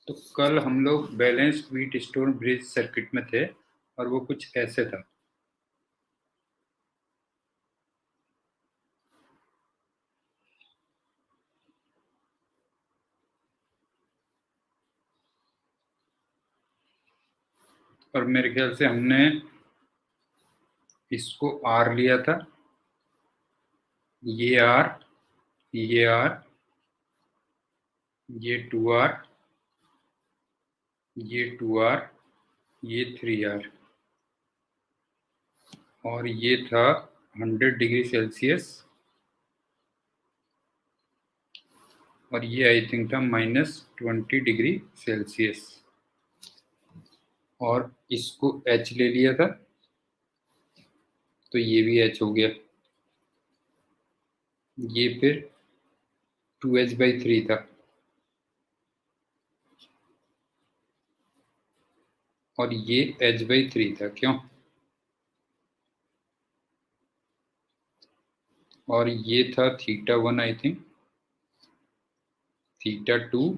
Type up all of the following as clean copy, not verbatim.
तो कल हम लोग balanced wheat stone bridge circuit में थे और वो कुछ ऐसे था। और मेरे ख्याल से हमने इसको R लिया था, ये R, ये R, ये 2R, ये 2R, ये 3R और ये था 100 डिग्री सेल्सियस और ये आई थिंक था -20 डिग्री सेल्सियस और इसको H ले लिया था तो ये भी H हो गया। ये फिर 2H/3 था और ये H/3 था, क्यों? और ये था θ1 आई थिंक, θ2,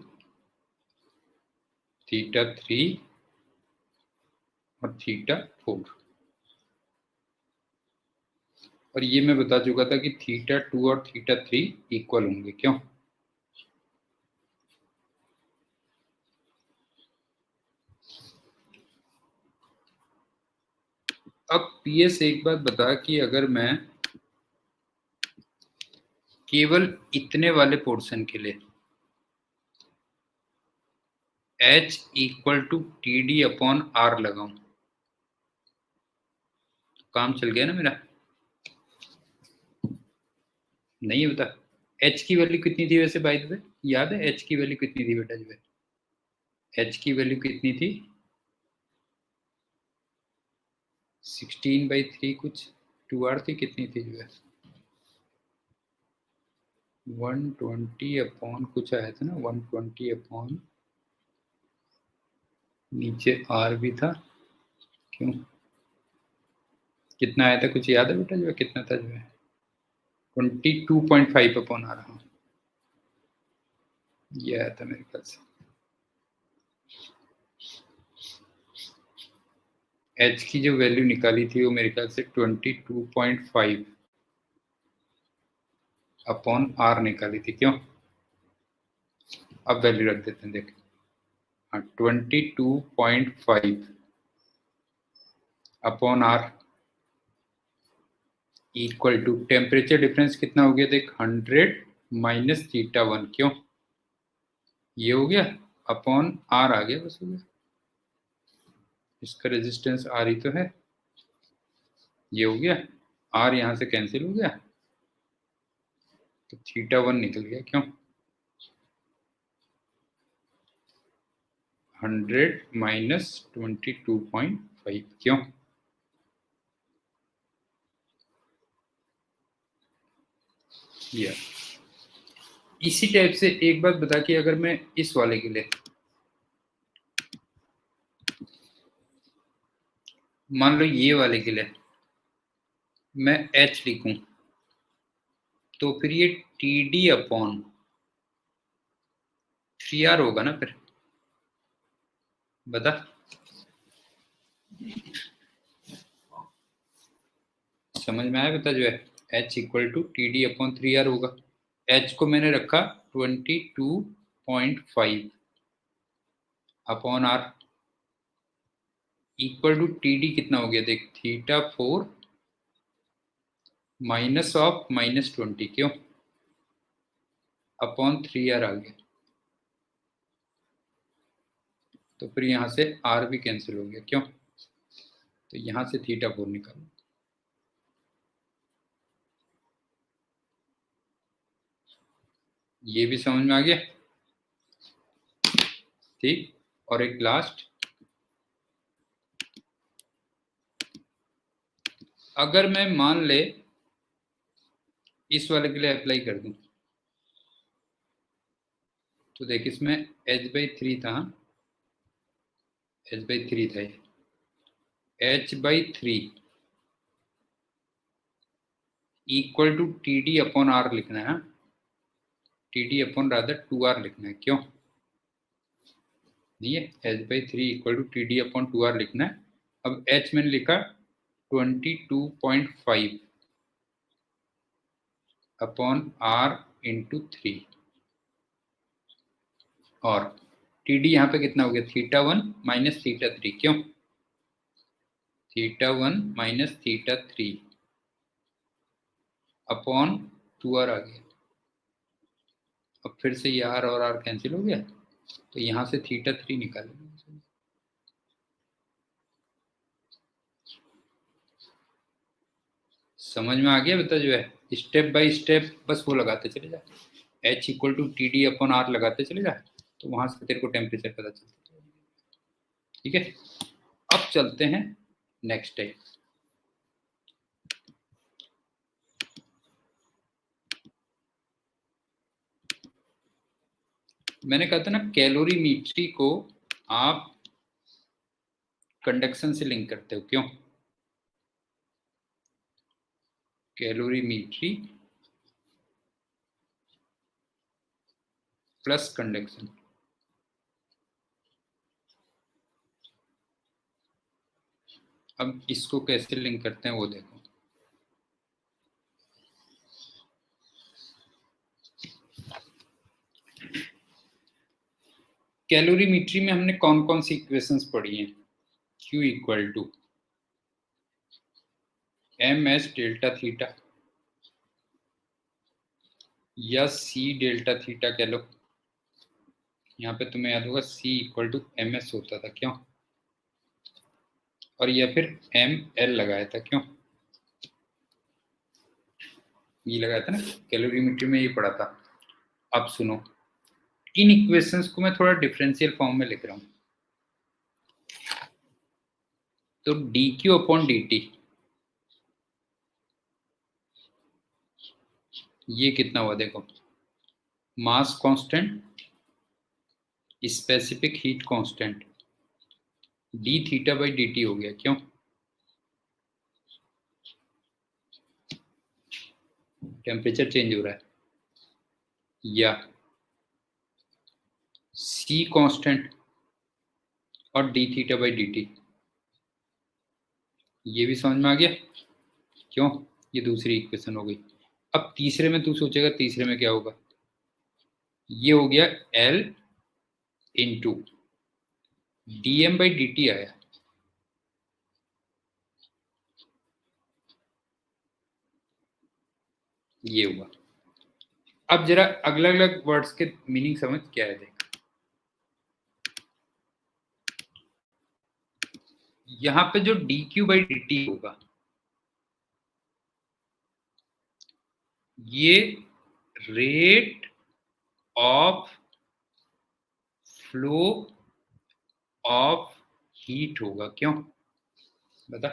θ3 और θ4। और ये मैं बता चुका था कि θ2 और θ3 इक्वल होंगे, क्यों? अब PS एक बात बता कि अगर मैं केवल इतने वाले पोर्शन के लिए H = TD/R लगाऊं तो काम चल गया ना मेरा? नहीं है, बता H की वैल्यू कितनी थी वैसे? बाय द वे याद है H की वैल्यू कितनी थी बेटा? जो है H की वैल्यू कितनी थी? 16/3 कुछ 2R थी, कितनी थी जो है? 120 कुछ आया था ना, 120 नीचे R भी था, क्यों? कितना आया था कुछ याद है बेटा? जो है कितना था? जो है 22.5 आ रहा हूँ, ये आया था मेरे ख्याल से। H की जो वैल्यू निकाली थी वो मेरे ख्याल से 22.5/R निकाली थी, क्यों? अब वैल्यू रख देते हैं, देख 22.5/R equal to temperature difference कितना हो गया? देख 100 - θ1, क्यों? ये हो गया अपॉन R आ गया, बस हो गया। इसका रेजिस्टेंस R ही तो है, ये हो गया। R यहाँ से कैंसिल हो गया तो θ1 निकल गया, क्यों? 100 - 22.5, क्यों? या इसी टाइप से एक बात बता कि अगर मैं इस वाले के लिए मान लो ये वाले के लिए मैं H लिखूं तो फिर ये TD/3R होगा ना? फिर बता, समझ में आया? बता जो है H = TD/3R होगा। H को मैंने रखा 22.5/R इक्वल टू TD कितना हो गया? देख θ4 -(-20), क्यों? /3R आ गया, तो फिर यहाँ से R भी कैंसिल हो गया, क्यों? तो यहाँ से θ4 निकालो। ये भी समझ में आ गया? ठीक। और एक लास्ट, अगर मैं मान ले इस वाले के लिए अप्लाई कर दूं तो देख इसमें H/3 था, H/3 था, ये H/3 इक्वल टू TD/R लिखना है, TD/ 2R लिखना है, क्यों? नहीं है, h/3 equal to TD upon 2R लिखना है। अब h मैंने लिखा 22.5 अपॉन R इंटू 3 और TD यहाँ पे कितना हो गया, θ1 माइनस θ3। क्यों, θ1 माइनस θ3 अपॉन 2R आ गया। अब फिर से ये R और R कैंसिल हो गया, तो यहाँ से θ3 निकालेंगे। समझ में आ गया बेटा? जो है स्टेप बाय स्टेप बस वो लगाते चले जा, h equal to TD upon R लगाते चले जा, तो वहां से तेरे को टेम्परेचर पता चलता है। ठीक है, अब चलते हैं नेक्स्ट टाइप। मैंने कहा था ना, कैलोरीमीट्री को आप कंडक्शन से लिंक करते हो। क्यों, कैलोरीमीट्री प्लस कंडक्शन। अब इसको कैसे लिंक करते हैं वो देखो। कैलोरीमीट्री में हमने कौन कौन सी इक्वेशंस पढ़ी हैं? Q equal to ms delta theta या C डेल्टा थीटा कह लो। यहाँ पे तुम्हें याद होगा C इक्वल टू ms होता था। क्यों, और या फिर ml लगाया था। क्यों, ये लगाया था ना, कैलोरीमीट्री में ये पढ़ा था। अब सुनो, इन इक्वेशंस को मैं थोड़ा डिफरेंशियल फॉर्म में लिख रहा हूं। तो dq अपॉन dt ये कितना हुआ देखो, mass constant, specific heat constant, d theta by dt हो गया। क्यों, टेम्परेचर चेंज हो रहा है। या c कांस्टेंट और d थीटा बाई dt, ये भी समझ में आ गया। क्यों, ये दूसरी इक्वेशन हो गई। अब तीसरे में तू सोचेगा, तीसरे में क्या होगा, ये हो गया L into dm by dt आया। ये हुआ। अब जरा अलग अलग वर्ड्स के मीनिंग समझ क्या है देख। यहां पे जो dq बाई dt होगा, ये rate of flow of heat होगा। क्यों, बता।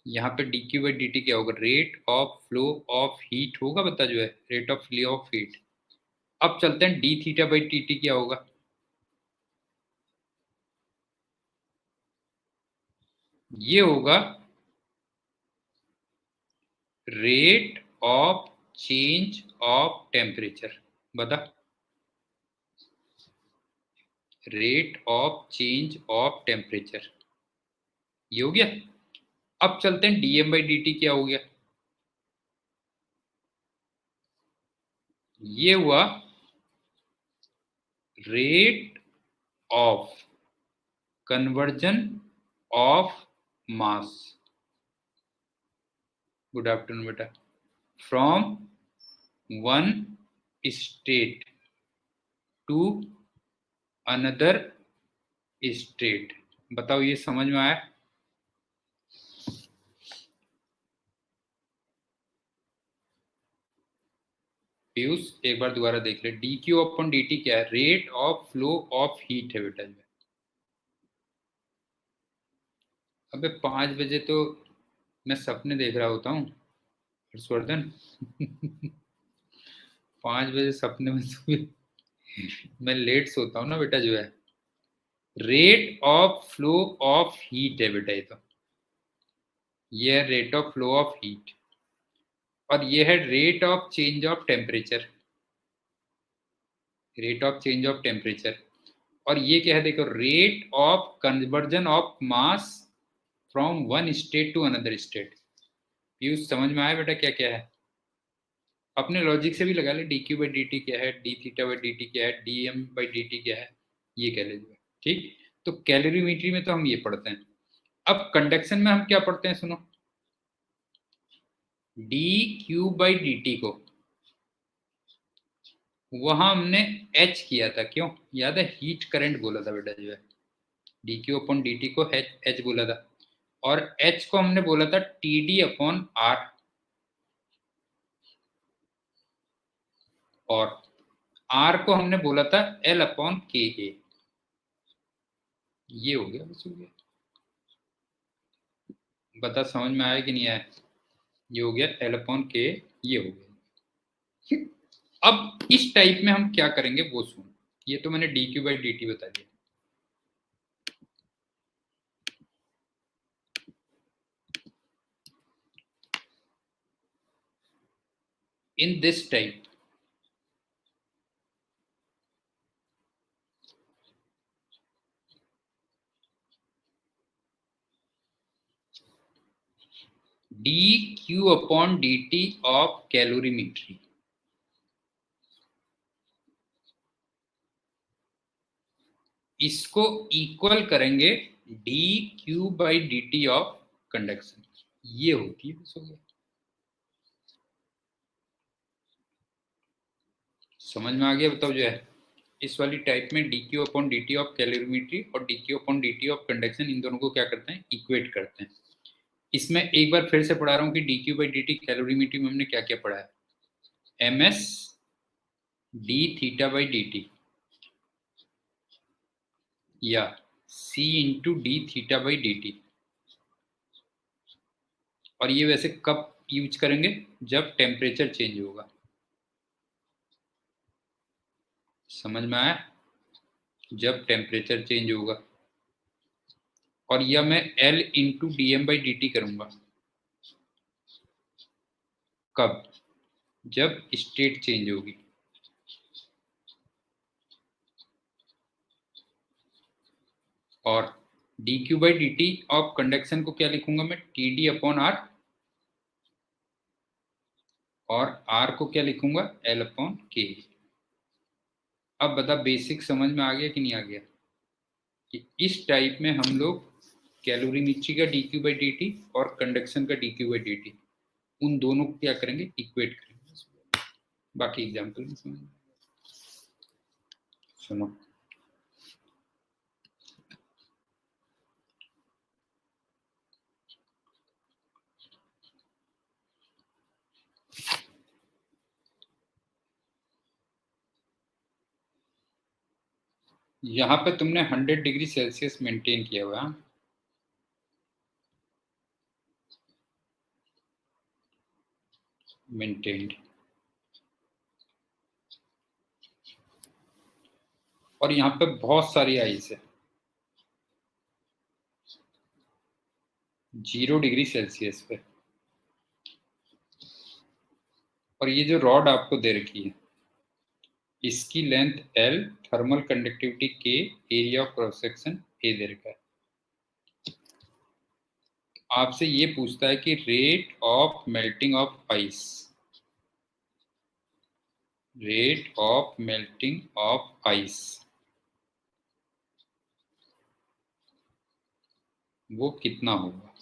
यहाँ पे dq बाई dt क्या होगा, rate of flow of heat होगा। बता, जो है rate of flow of heat. अब चलते हैं d थीटा बाई dt क्या होगा। ये होगा rate of change of temperature. बता, rate of change of temperature, ये हो गया। अब चलते हैं dm बाई dt क्या हो गया। ये हुआ rate of conversion of mass. Good afternoon बेटा। From one state to another state. बताओ, ये समझ में आया? पीयूष एक बार दोबारा देख ले। dq अपॉन dt क्या है, rate of flow of heat है बेटा। अबे 5 बजे तो मैं सपने देख रहा होता हूँ हर्षवर्धन। 5 बजे सपने में तो मैं लेट सोता हूँ ना बेटा। जो है rate of flow of heat है बेटा। ये है rate of flow of heat, और ये है rate of change of temperature. Rate of change of temperature. और ये क्या है देखो, rate of conversion of mass from one state to another state. Piyush समझ में आया बेटा क्या क्या है? अपने लॉजिक से भी लगा ले, D Q by D T क्या है, D theta by D T क्या है, D M by D T क्या है, ये कह लीजिए। ठीक, तो कैलोरीमेट्री में तो हम ये पढ़ते हैं। अब कंडक्शन में हम क्या पढ़ते हैं सुनो, D Q by D T को वहां हमने एच किया था, क्यों याद है? हीट करंट बोला था बेटा जो है, D Q upon D T को एच बोला था, और एच को हमने बोला था टी डी अपॉन आर, और आर को हमने बोला था एल अपॉन के ए। ये हो गया, बस हो गया। बता समझ में आया कि नहीं आया? ये हो गया एल अपॉन के, ये हो गया। अब इस टाइप में हम क्या करेंगे वो सुन, ये तो मैंने D Q by D T बता दिया। In this type D Q upon D T of calorimetry, इसको इक्वल करेंगे D Q by D T of conduction, ये होती है, बस हो गया। समझ में आ गया? बताओ जो है इस वाली टाइप में D Q upon D T of calorimetry और D Q upon D T of conduction, इन दोनों को क्या करते हैं, इक्वेट करते हैं। इसमें एक बार फिर से पढ़ा रहा हूँ कि D Q by D T calorimetry में हमने क्या क्या पढ़ा है, M S D theta by D T या C into D theta by D T. और ये वैसे कब यूज करेंगे, जब टेम्परेचर चेंज होगा। समझ में आया? जब टेम्परेचर चेंज होगा। और यह मैं L into D M by D T करूंगा, कब? जब स्टेट चेंज होगी। और D Q by D T of conduction को क्या लिखूंगा मैं, टी डी अपॉन आर, और आर को क्या लिखूंगा, एल अपॉन के। अब बता बेसिक समझ में आ गया कि नहीं आ गया, कि इस टाइप में हम लोग कैलोरीमेट्री का D Q by D T और कंडक्शन का D Q by D T, उन दोनों को क्या करेंगे, इक्वेट करेंगे। बाकी एग्जाम्पल में समझ सुनो, यहाँ पे तुमने 100 डिग्री सेल्सियस मेंटेन किया हुआ है, मेंटेन्ड, और यहाँ पे बहुत सारी आइस है 0 डिग्री सेल्सियस पे। और ये जो रॉड आपको दे रखी है, इसकी length L, thermal conductivity K, area of cross section A दे रखा है। आपसे ये पूछता है कि rate of melting of ice, rate of melting of ice वो कितना होगा।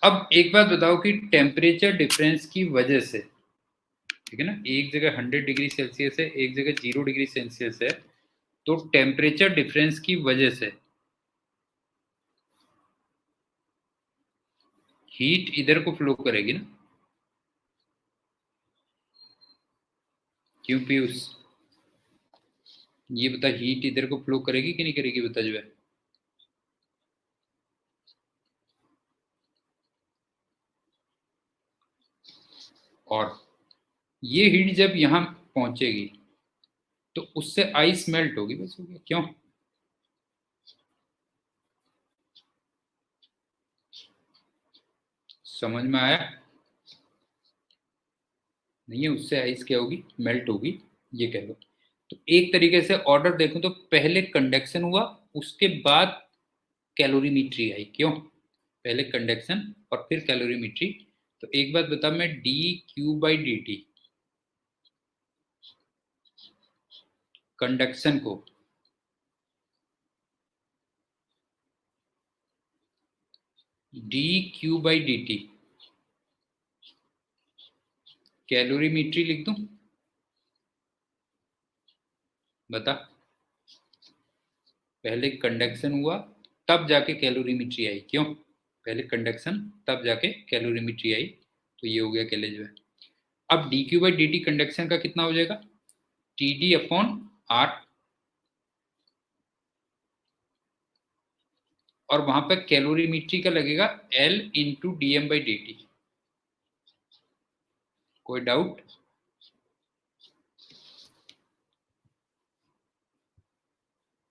अब एक बात बताओ कि टेम्परेचर डिफरेंस की वजह से, ठीक है ना, एक जगह 100 डिग्री सेल्सियस है, एक जगह 0 डिग्री सेल्सियस है, तो टेम्परेचर डिफरेंस की वजह से हीट इधर को फ्लो करेगी ना, क्यों पीयूष? ये बता, हीट इधर को फ्लो करेगी कि नहीं करेगी, बता जो है। और ये हीट जब यहां पहुंचेगी तो उससे आइस मेल्ट होगी, बस हो गया। क्यों? समझ में आया? नहीं है, उससे आइस क्या होगी, मेल्ट होगी, ये कह लो। तो एक तरीके से ऑर्डर देखूं तो पहले कंडक्शन हुआ, उसके बाद कैलोरीमेट्री आई। क्यों? पहले कंडक्शन और फिर कैलोरीमेट्री। तो एक बात बता, मैं dQ/dt कंडक्शन को dQ/dt कैलोरीमेट्री लिख दूं? बता। पहले कंडक्शन हुआ तब जाके कैलोरीमेट्री आई। क्यों? पहले कंडक्शन तब जाके कैलोरीमेट्री आई। तो ये हो गया कैले जो है। अब dQ/dt कंडक्शन का कितना हो जाएगा, TD/R, और वहां पर कैलोरीमेट्री का लगेगा L × dm/dt। कोई डाउट?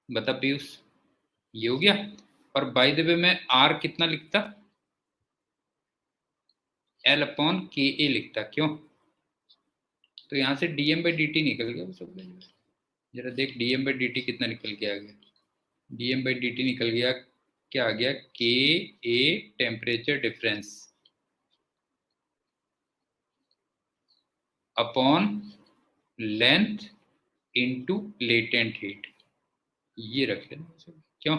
बता पीयूष, ये हो गया। और बाय द वे मैं R कितना लिखता, L/KA लिखता। क्यों? तो यहां से dm/dt निकल गया वो सब। जरा देख dm/dt कितना निकल के आ गया। dm/dt निकल गया, क्या आ गया, KA temperature difference upon length into latent heat. ये रख लेना। क्यों?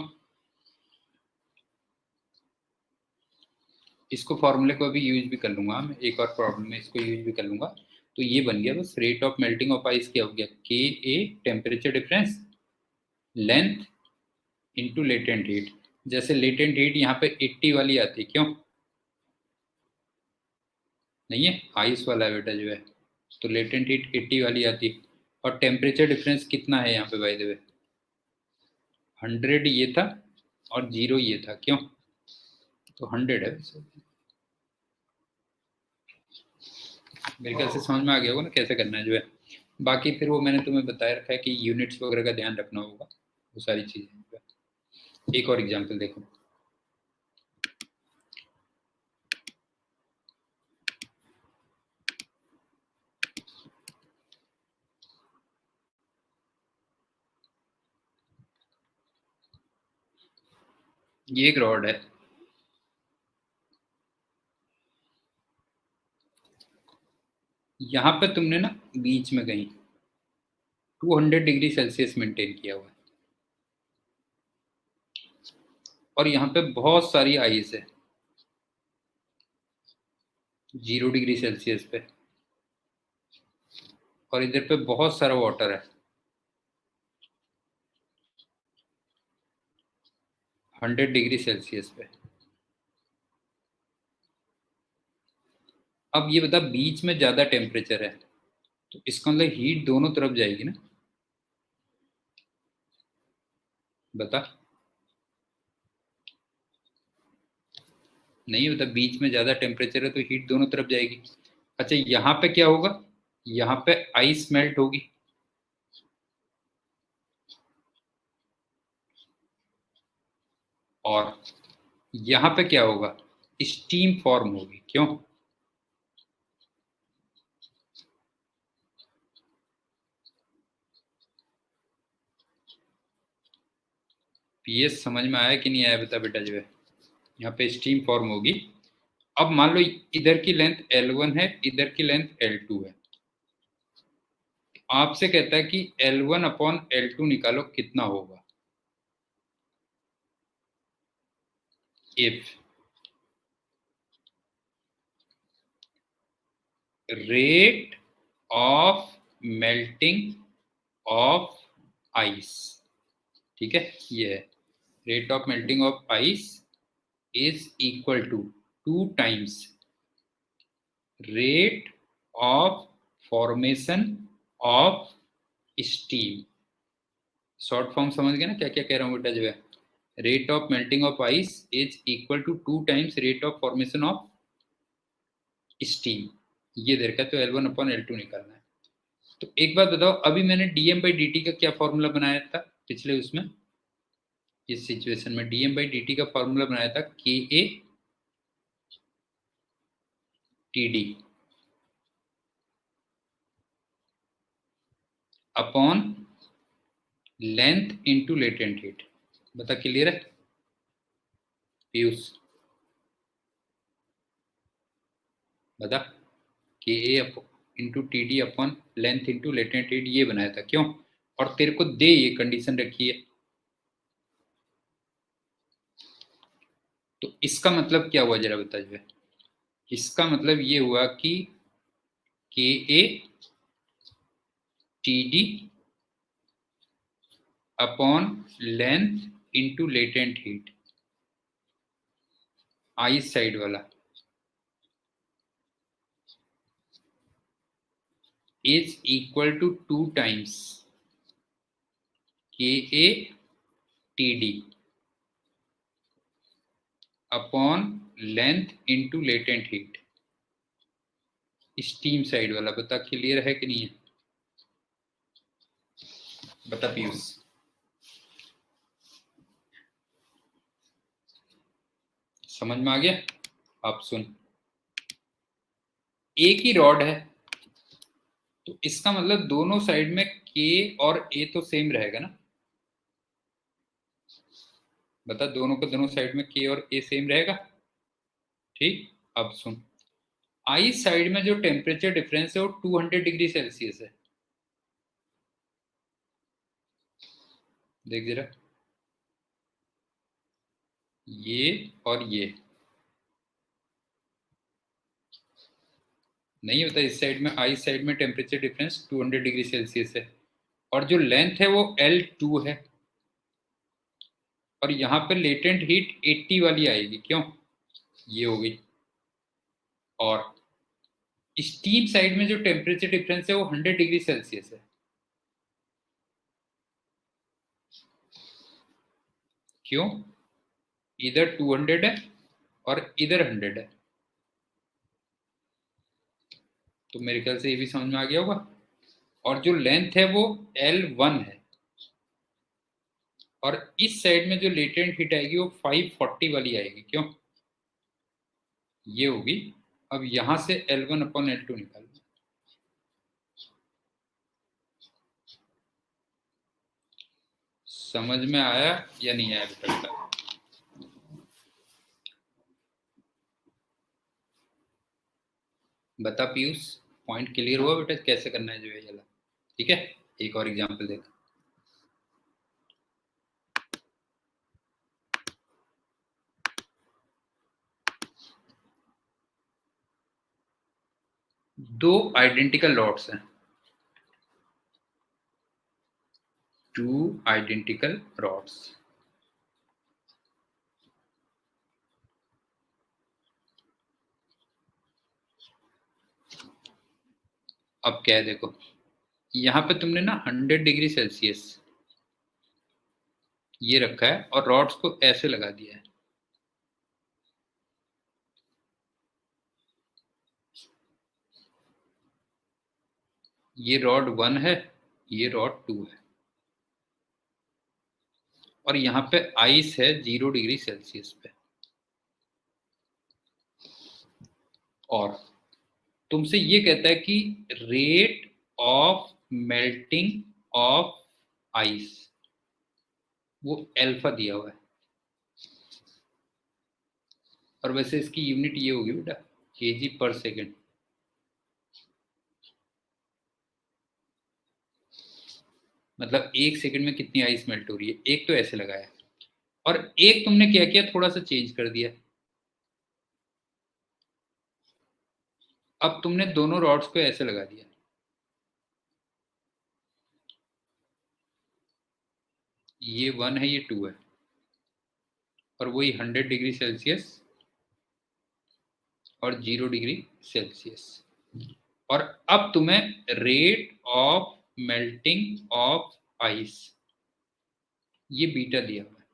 इसको फॉर्मूले को अभी यूज भी कर लूंगा मैं, एक और प्रॉब्लम में इसको यूज भी कर लूंगा। तो ये बन गया बस, rate of melting of ice क्या हो गया, KA temperature difference length into latent heat. जैसे लेटेंट हीट यहाँ पे 80 वाली आती, क्यों? नहीं है, आइस वाला है बेटा जो है, तो लेटेंट हीट 80 वाली आती। और टेम्परेचर डिफरेंस कितना है यहाँ पे बाय द वे, 100 ये था और 0 ये था। क्यों? तो 100 है। मेरे ख्याल से समझ में आ गया होगा ना कैसे करना है जो है। बाकी फिर वो मैंने तुम्हें बताया रखा है कि यूनिट्स वगैरह का ध्यान रखना होगा, वो सारी चीजें। एक और एग्जांपल देखो। ये एक रॉड है, यहाँ पे तुमने ना बीच में कहीं 200 डिग्री सेल्सियस मेंटेन किया हुआ है, और यहाँ पे बहुत सारी आइस है 0 डिग्री सेल्सियस पे, और इधर पे बहुत सारा वाटर है 100 डिग्री सेल्सियस पे। अब ये बता, बीच में ज्यादा टेम्परेचर है, तो इसका मतलब हीट दोनों तरफ जाएगी ना। बता। नहीं बता, बीच में ज्यादा टेम्परेचर है तो हीट दोनों तरफ जाएगी। अच्छा, यहाँ पे क्या होगा, यहाँ पे आइस मेल्ट होगी, और यहाँ पे क्या होगा, स्टीम फॉर्म होगी। क्यों? पीएस समझ में आया कि नहीं आया, बता बेटा जो है। यहाँ पे स्टीम फॉर्म होगी। अब मान लो इधर की लेंथ L1 है, इधर की लेंथ L2 है। आपसे कहता है कि L1/L2 निकालो, कितना होगा if rate of melting of ice. ठीक है, ये है rate of melting of ice is equal to 2 times rate of formation of steam. Short form समझ गए ना क्या क्या कह रहा हूँ बेटा जो है। Rate of melting of ice is equal to 2 times rate of formation of steam. ये दे रखा है, तो L1/L2 निकालना है। तो एक बात बताओ, अभी मैंने dm/dt का क्या फॉर्मूला बनाया था पिछले उसमें, इस सिचुएशन में dm/dt का फॉर्मूला बनाया था KA TD। Upon length into latent heat. बता क्लियर है पीयूष? बता K A into T D upon length into latent heat ये बनाया था क्यों? और तेरे को दे ये कंडीशन रखी है, तो इसका मतलब क्या हुआ जरा बता जो है। इसका मतलब ये हुआ कि के A T D upon length into latent heat, I side वाला, इज इक्वल टू 2 टाइम्स के A T D upon length into latent heat, steam side वाला। बता क्लियर है कि नहीं है? बता पीयूष। समझ में आ गया? आप सुन, एक ही रॉड है तो इसका मतलब दोनों साइड में के और ए तो सेम रहेगा ना। बता दोनों को दोनों साइड में के और ए सेम रहेगा। ठीक, अब सुन, आई साइड में जो टेम्परेचर डिफरेंस है वो 200 डिग्री सेल्सियस है। देख जरा, ये और ये नहीं होता। इस साइड में आई साइड में टेम्परेचर डिफरेंस 200 डिग्री सेल्सियस है और जो लेंथ है वो L2 है और यहाँ पे लेटेंट हीट 80 वाली आएगी क्यों? ये होगी। और स्टीम साइड में जो टेम्परेचर डिफरेंस है वो 100 डिग्री सेल्सियस है। क्यों? इधर 200 है और इधर 100 है, तो मेरे ख्याल से ये भी समझ में आ गया होगा। और जो लेंथ है वो L1 है और इस साइड में जो लेटेंट हीट आएगी वो 540 वाली आएगी क्यों? ये होगी। अब यहां से L1 अपॉन L2 निकाल। समझ में आया या नहीं आया बेटा? बता पीयूष, पॉइंट क्लियर हुआ बेटा कैसे करना है जो है ये? ठीक है, एक और एग्जांपल देख। दो आइडेंटिकल रॉड्स हैं, टू आइडेंटिकल रॉड्स। अब क्या है देखो, यहाँ पे तुमने ना 100 डिग्री सेल्सियस ये रखा है और रॉड्स को ऐसे लगा दिया है। ये रॉड 1 है, ये रॉड 2 है और यहाँ पे आइस है 0 डिग्री सेल्सियस पे। और तुमसे ये कहता है कि rate of melting of ice वो अल्फा दिया हुआ है। और वैसे इसकी यूनिट ये होगी बेटा केजी पर सेकेंड। मतलब 1 सेकंड में कितनी आइस मेल्ट हो रही है। एक तो ऐसे लगाया और एक तुमने क्या किया, थोड़ा सा चेंज कर दिया। अब तुमने दोनों रॉड्स को ऐसे लगा दिया। ये 1 है, ये 2 है और वही 100 डिग्री सेल्सियस और 0 डिग्री सेल्सियस। और अब तुम्हें rate of melting of ice ये बीटा दिया हुआ है,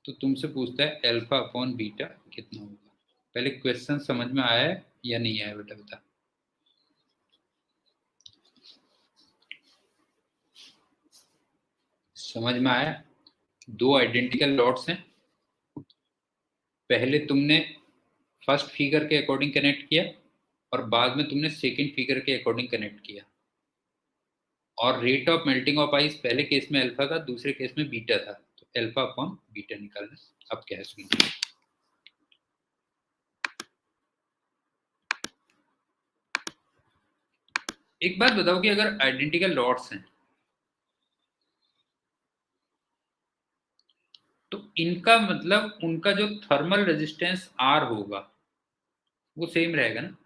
तो तुमसे पूछता है अल्फा अपॉन बीटा कितना होगा। पहले क्वेश्चन समझ में आया है या नहीं आया बेटा बता। समझ में आया? दो आइडेंटिकल डॉट्स हैं, पहले तुमने फर्स्ट फिगर के अकॉर्डिंग कनेक्ट किया और बाद में तुमने सेकेंड फिगर के अकॉर्डिंग कनेक्ट किया, और rate of melting of ice पहले केस में अल्फा था, दूसरे केस में बीटा था, तो अल्फा अपॉन बीटा निकालना। अब क्या है सुनिए, एक बात बताओ कि अगर आइडेंटिकल लॉट्स हैं तो इनका मतलब उनका जो थर्मल रेजिस्टेंस आर होगा वो सेम रहेगा ना?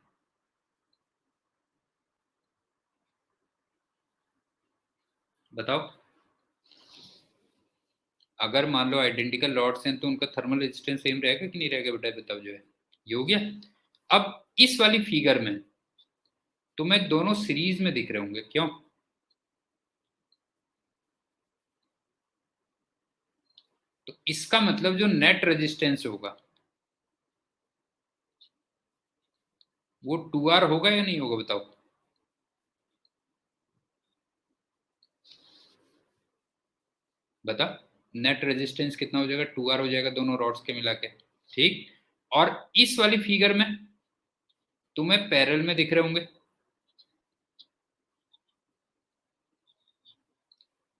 बताओ, अगर मान लो आइडेंटिकल लॉट्स हैं तो उनका थर्मल रेजिस्टेंस सेम रहेगा कि नहीं रहेगा बेटा, बताओ जो है। ये हो गया। अब इस वाली फिगर में तुम्हें दोनों सीरीज में दिख रहे होंगे, क्यों? तो इसका मतलब जो नेट रेजिस्टेंस होगा वो 2R होगा या नहीं होगा, बताओ। बता, नेट रेजिस्टेंस कितना हो जाएगा? 2R हो जाएगा दोनों रॉड्स के मिला के, ठीक। और इस वाली फिगर में तुम्हें पैरेलल में दिख रहे होंगे,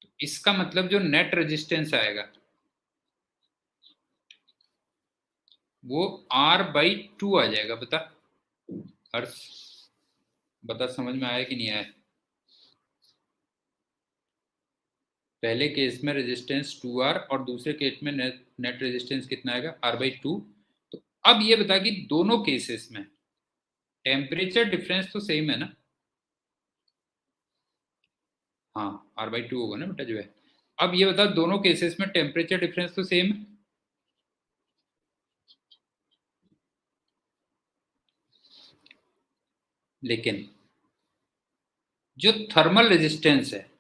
तो इसका मतलब जो नेट रेजिस्टेंस आएगा वो R/2 आ जाएगा। बता हर्ष, बता समझ में आया कि नहीं आया? पहले केस में रेजिस्टेंस 2R और दूसरे केस में नेट रेजिस्टेंस कितना आएगा? R/2। तो अब ये बता कि दोनों केसेस में टेम्परेचर डिफरेंस तो सेम है ना? हाँ, R/2 होगा ना बेटा जो है। अब ये बता, दोनों केसेस में टेम्परेचर डिफरेंस तो सेम है, लेकिन जो थर्मल रेजिस्टेंस है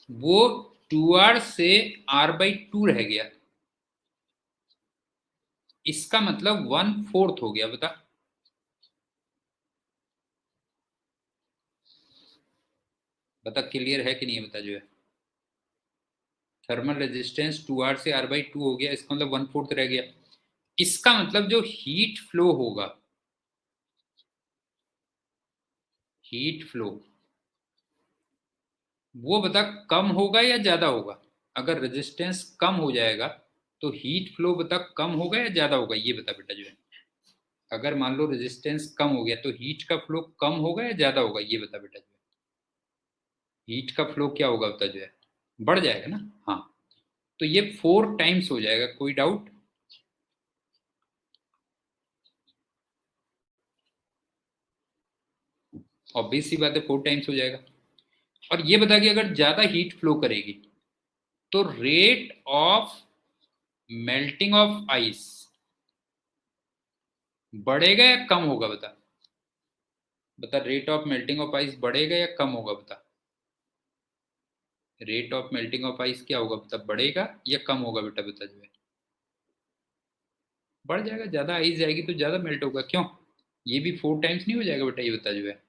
वो 2R से R/2 रह गया। इसका मतलब 1/4 हो गया। बता, बता क्लियर है कि नहीं है, बता जो है। थर्मल रेजिस्टेंस 2R से R/2 हो गया, इसका मतलब 1/4 रह गया। इसका मतलब जो हीट फ्लो होगा, हीट फ्लो वो बता कम होगा या ज्यादा होगा? अगर रेजिस्टेंस कम हो जाएगा तो हीट फ्लो बता कम होगा या ज्यादा होगा, ये बता बेटा जो है। अगर मान लो रेजिस्टेंस कम हो गया तो हीट का फ्लो कम होगा या ज्यादा होगा, ये बता बेटा जो है। हीट का फ्लो क्या होगा बता जो है, बढ़ जाएगा ना। हाँ, तो ये 4 टाइम्स हो जाएगा, कोई डाउट? ऑब्वियस सी बात है, 4 टाइम्स हो जाएगा। और ये बता कि अगर ज्यादा हीट फ्लो करेगी तो rate of melting of ice बढ़ेगा या कम होगा, बता। बता, rate of melting of ice बढ़ेगा या कम होगा, बता। Rate of melting of ice क्या होगा बता, बढ़ेगा या कम होगा बेटा, बता जो है। बढ़ जाएगा, ज्यादा आइस जाएगी तो ज्यादा मेल्ट होगा, क्यों? ये भी 4 टाइम्स नहीं हो जाएगा बेटा, ये बता जो है।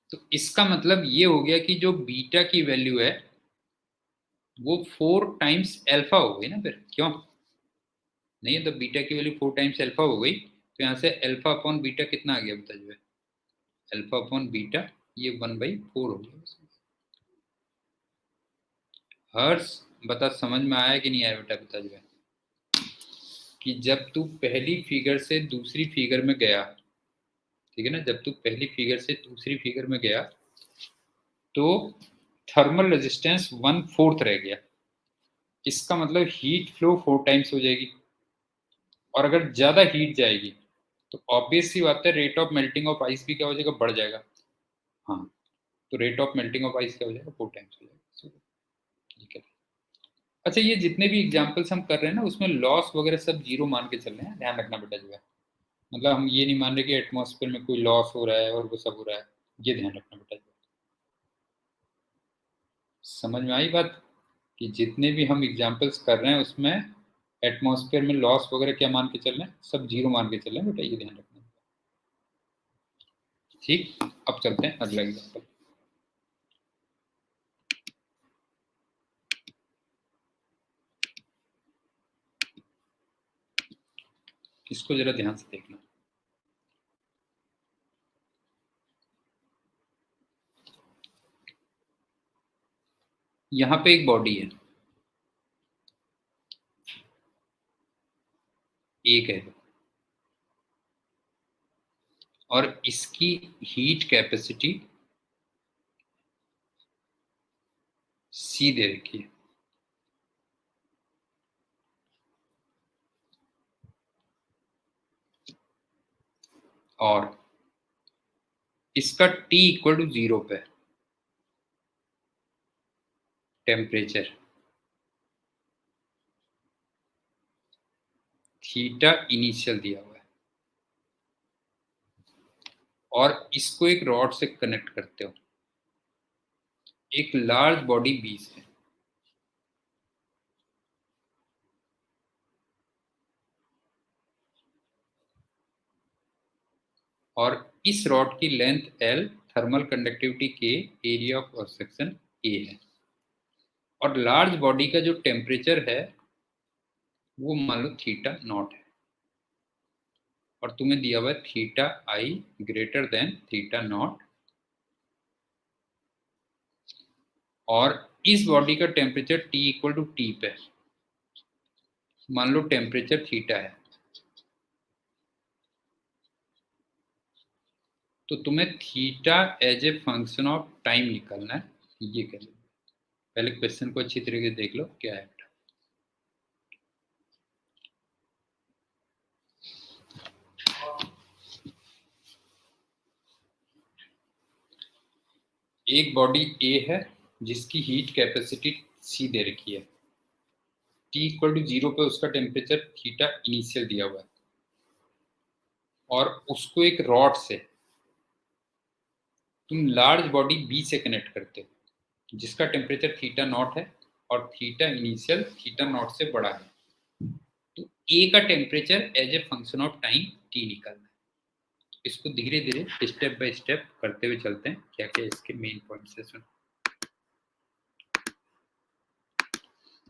तो इसका मतलब ये हो गया कि जो बीटा की वैल्यू है वो 4 टाइम्स एल्फा हो गई ना, फिर क्यों? नहीं है तो बीटा की वैल्यू 4 टाइम्स एल्फा हो गई, तो यहाँ से एल्फा अपॉन बीटा कितना आ गया बता जो है। एल्फा अपॉन बीटा ये 1/4 हो गया। हर्ष, बता समझ में आया कि नहीं आया बेटा, बता जो है। कि जब तू पहली फिगर से दूसरी फिगर में गया, ठीक है ना, जब तू पहली फिगर से दूसरी फिगर में गया तो थर्मल रेजिस्टेंस 1/4 रह गया। इसका मतलब हीट फ्लो 4 टाइम्स हो जाएगी, और अगर ज्यादा हीट जाएगी तो ऑब्वियस सी बात है rate of melting of ice भी क्या हो जाएगा, बढ़ जाएगा। हाँ, तो rate of melting of ice क्या हो जाएगा, 4 टाइम्स हो जाएगा। ठीक है। अच्छा, ये जितने भी एग्जांपल्स हम कर रहे हैं ना उसमें लॉस वगैरह सब जीरो मान के चल रहे हैं, ध्यान रखना बेटा जो है। मतलब हम ये नहीं मान रहे कि एटमॉस्फेयर में कोई लॉस हो रहा है और वो सब हो रहा है, ये ध्यान रखना बेटा। समझ में आई बात? कि जितने भी हम एग्जांपल्स कर रहे हैं उसमें एटमॉस्फेयर में लॉस वगैरह क्या मान के चल रहे हैं, सब जीरो मान के चल रहे हैं बेटा, ये ध्यान रखना। ठीक। अब चलते हैं अगला एग्जांपल। इसको जरा ध्यान से देखना। यहाँ पे एक बॉडी है, एक है, और इसकी हीट कैपेसिटी सी दे रखी है। और इसका T इक्वल टू 0 पे टेम्परेचर थीटा इनिशियल दिया हुआ है, और इसको एक रॉड से कनेक्ट करते हो, एक लार्ज बॉडी बी से, और इस रॉड की length L, thermal conductivity K, area of cross section A है, और लार्ज बॉडी का जो टेम्परेचर है वो मान लो थीटा नॉट है, और तुम्हें दिया हुआ है theta I greater than theta naught, और इस बॉडी का temperature T equal to T पे, मान लो टेम्परेचर थीटा है, तो तुम्हें theta as a function of time निकालना है। ये कर लो, पहले क्वेश्चन को अच्छी तरीके से देख लो क्या है। एक बॉडी ए है जिसकी हीट कैपेसिटी सी दे रखी है, T इक्वल टू 0 पे उसका टेम्परेचर थीटा इनिशियल दिया हुआ है, और उसको एक रॉड से तुम लार्ज बॉडी बी से कनेक्ट करते हो जिसका टेम्परेचर थीटा नॉट है, और थीटा इनिशियल थीटा नॉट से बड़ा है, तो ए का temperature as a function of time T निकालना है। इसको धीरे धीरे स्टेप बाय स्टेप करते हुए चलते हैं, क्या क्या इसके मेन पॉइंट्स है। सुन,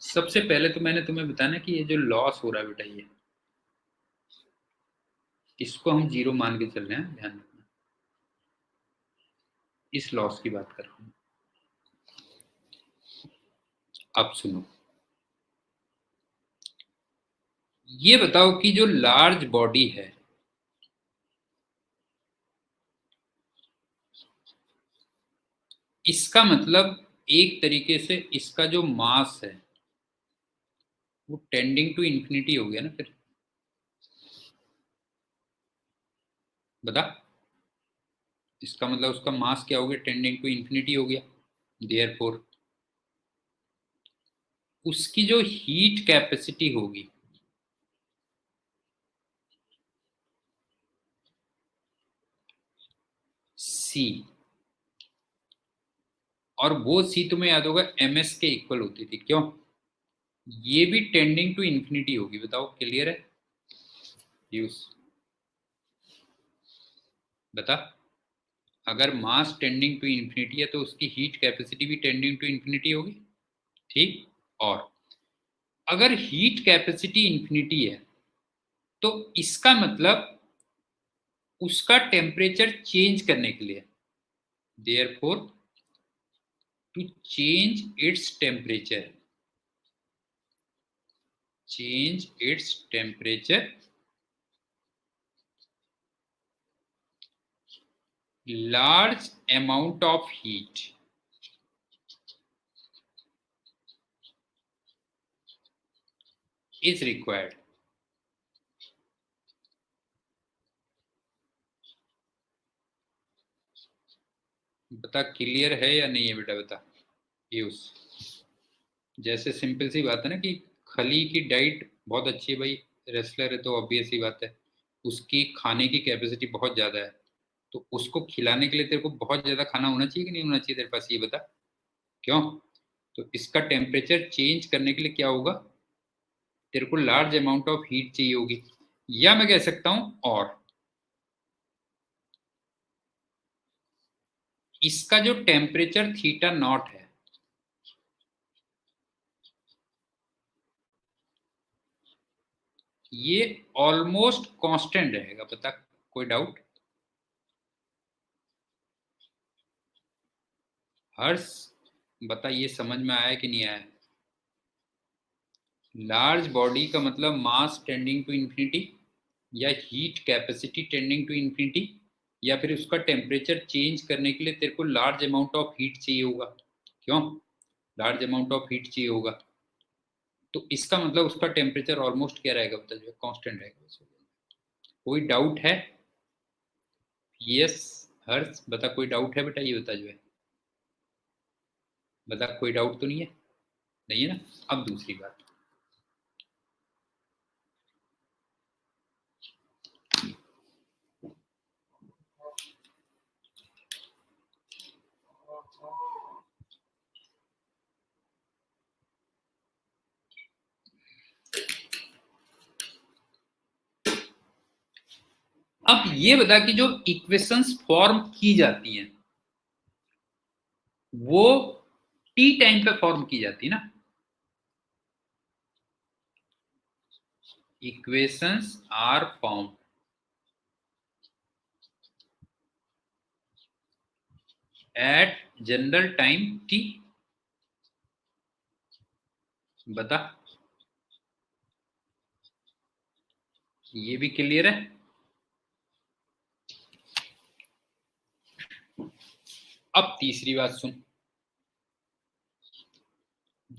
सबसे पहले तो मैंने तुम्हें बताना कि ये जो लॉस हो रहा है बेटा, ये इसको हम 0 मान के चल रहे हैं, ध्यान रखना, इस लॉस की बात कर रहा हूं। अब सुनो, ये बताओ कि जो लार्ज बॉडी है, इसका मतलब एक तरीके से इसका जो मास है वो टेंडिंग टू इंफिनिटी हो गया ना। फिर बता, इसका मतलब उसका मास क्या हो गया, टेंडिंग टू इंफिनिटी हो गया। देयरफॉर उसकी जो हीट कैपेसिटी होगी सी, और वो सी तुम्हें याद होगा ms के इक्वल होती थी, क्यों? ये भी टेंडिंग टू इंफिनिटी होगी, बताओ क्लियर है? यूज बता, अगर मास टेंडिंग टू इंफिनिटी है तो उसकी हीट कैपेसिटी भी टेंडिंग टू इंफिनिटी होगी, ठीक। और अगर हीट कैपेसिटी इंफिनिटी है तो इसका मतलब उसका टेम्परेचर चेंज करने के लिए, therefore to change its temperature, change its temperature, large amount of heat is required। बता क्लियर है या नहीं है बेटा, बता। यूज जैसे सिंपल सी बात है ना कि खली की डाइट बहुत अच्छी है भाई, रेसलर है तो ऑब्वियस ही बात है उसकी खाने की कैपेसिटी बहुत ज़्यादा है, तो उसको खिलाने के लिए तेरे को बहुत ज़्यादा खाना होना चाहिए कि नहीं होना चाहिए तेरे पास, ये बता। क्यों? तो इसका टेम्परेचर चेंज करने के लिए क्या होगा, तेरे को लार्ज अमाउंट ऑफ हीट चाहिए होगी, या मैं कह सकता हूं और इसका जो टेम्परेचर थीटा नॉट है ये ऑलमोस्ट कांस्टेंट रहेगा, पता कोई डाउट? हर्ष बता, ये समझ में आया कि नहीं आया? लार्ज बॉडी का मतलब मास टेंडिंग टू इंफिनिटी, या heat capacity tending to infinity, या फिर उसका टेम्परेचर चेंज करने के लिए तेरे को लार्ज अमाउंट ऑफ हीट चाहिए होगा। क्यों लार्ज अमाउंट ऑफ हीट चाहिए होगा? तो इसका मतलब उसका टेम्परेचर ऑलमोस्ट क्या रहेगा बता, जो है कांस्टेंट रहेगा। कोई डाउट है? यस हर्ष बता, कोई डाउट है बेटा? ये बता जो है, बता कोई डाउट तो नहीं है? नहीं है ना? अब दूसरी बात, अब ये बता कि जो इक्वेशंस फॉर्म की जाती हैं वो टी टाइम पे फॉर्म की जाती है ना। Equations are form at general time T. बता, ये भी क्लियर है? अब तीसरी बात सुन,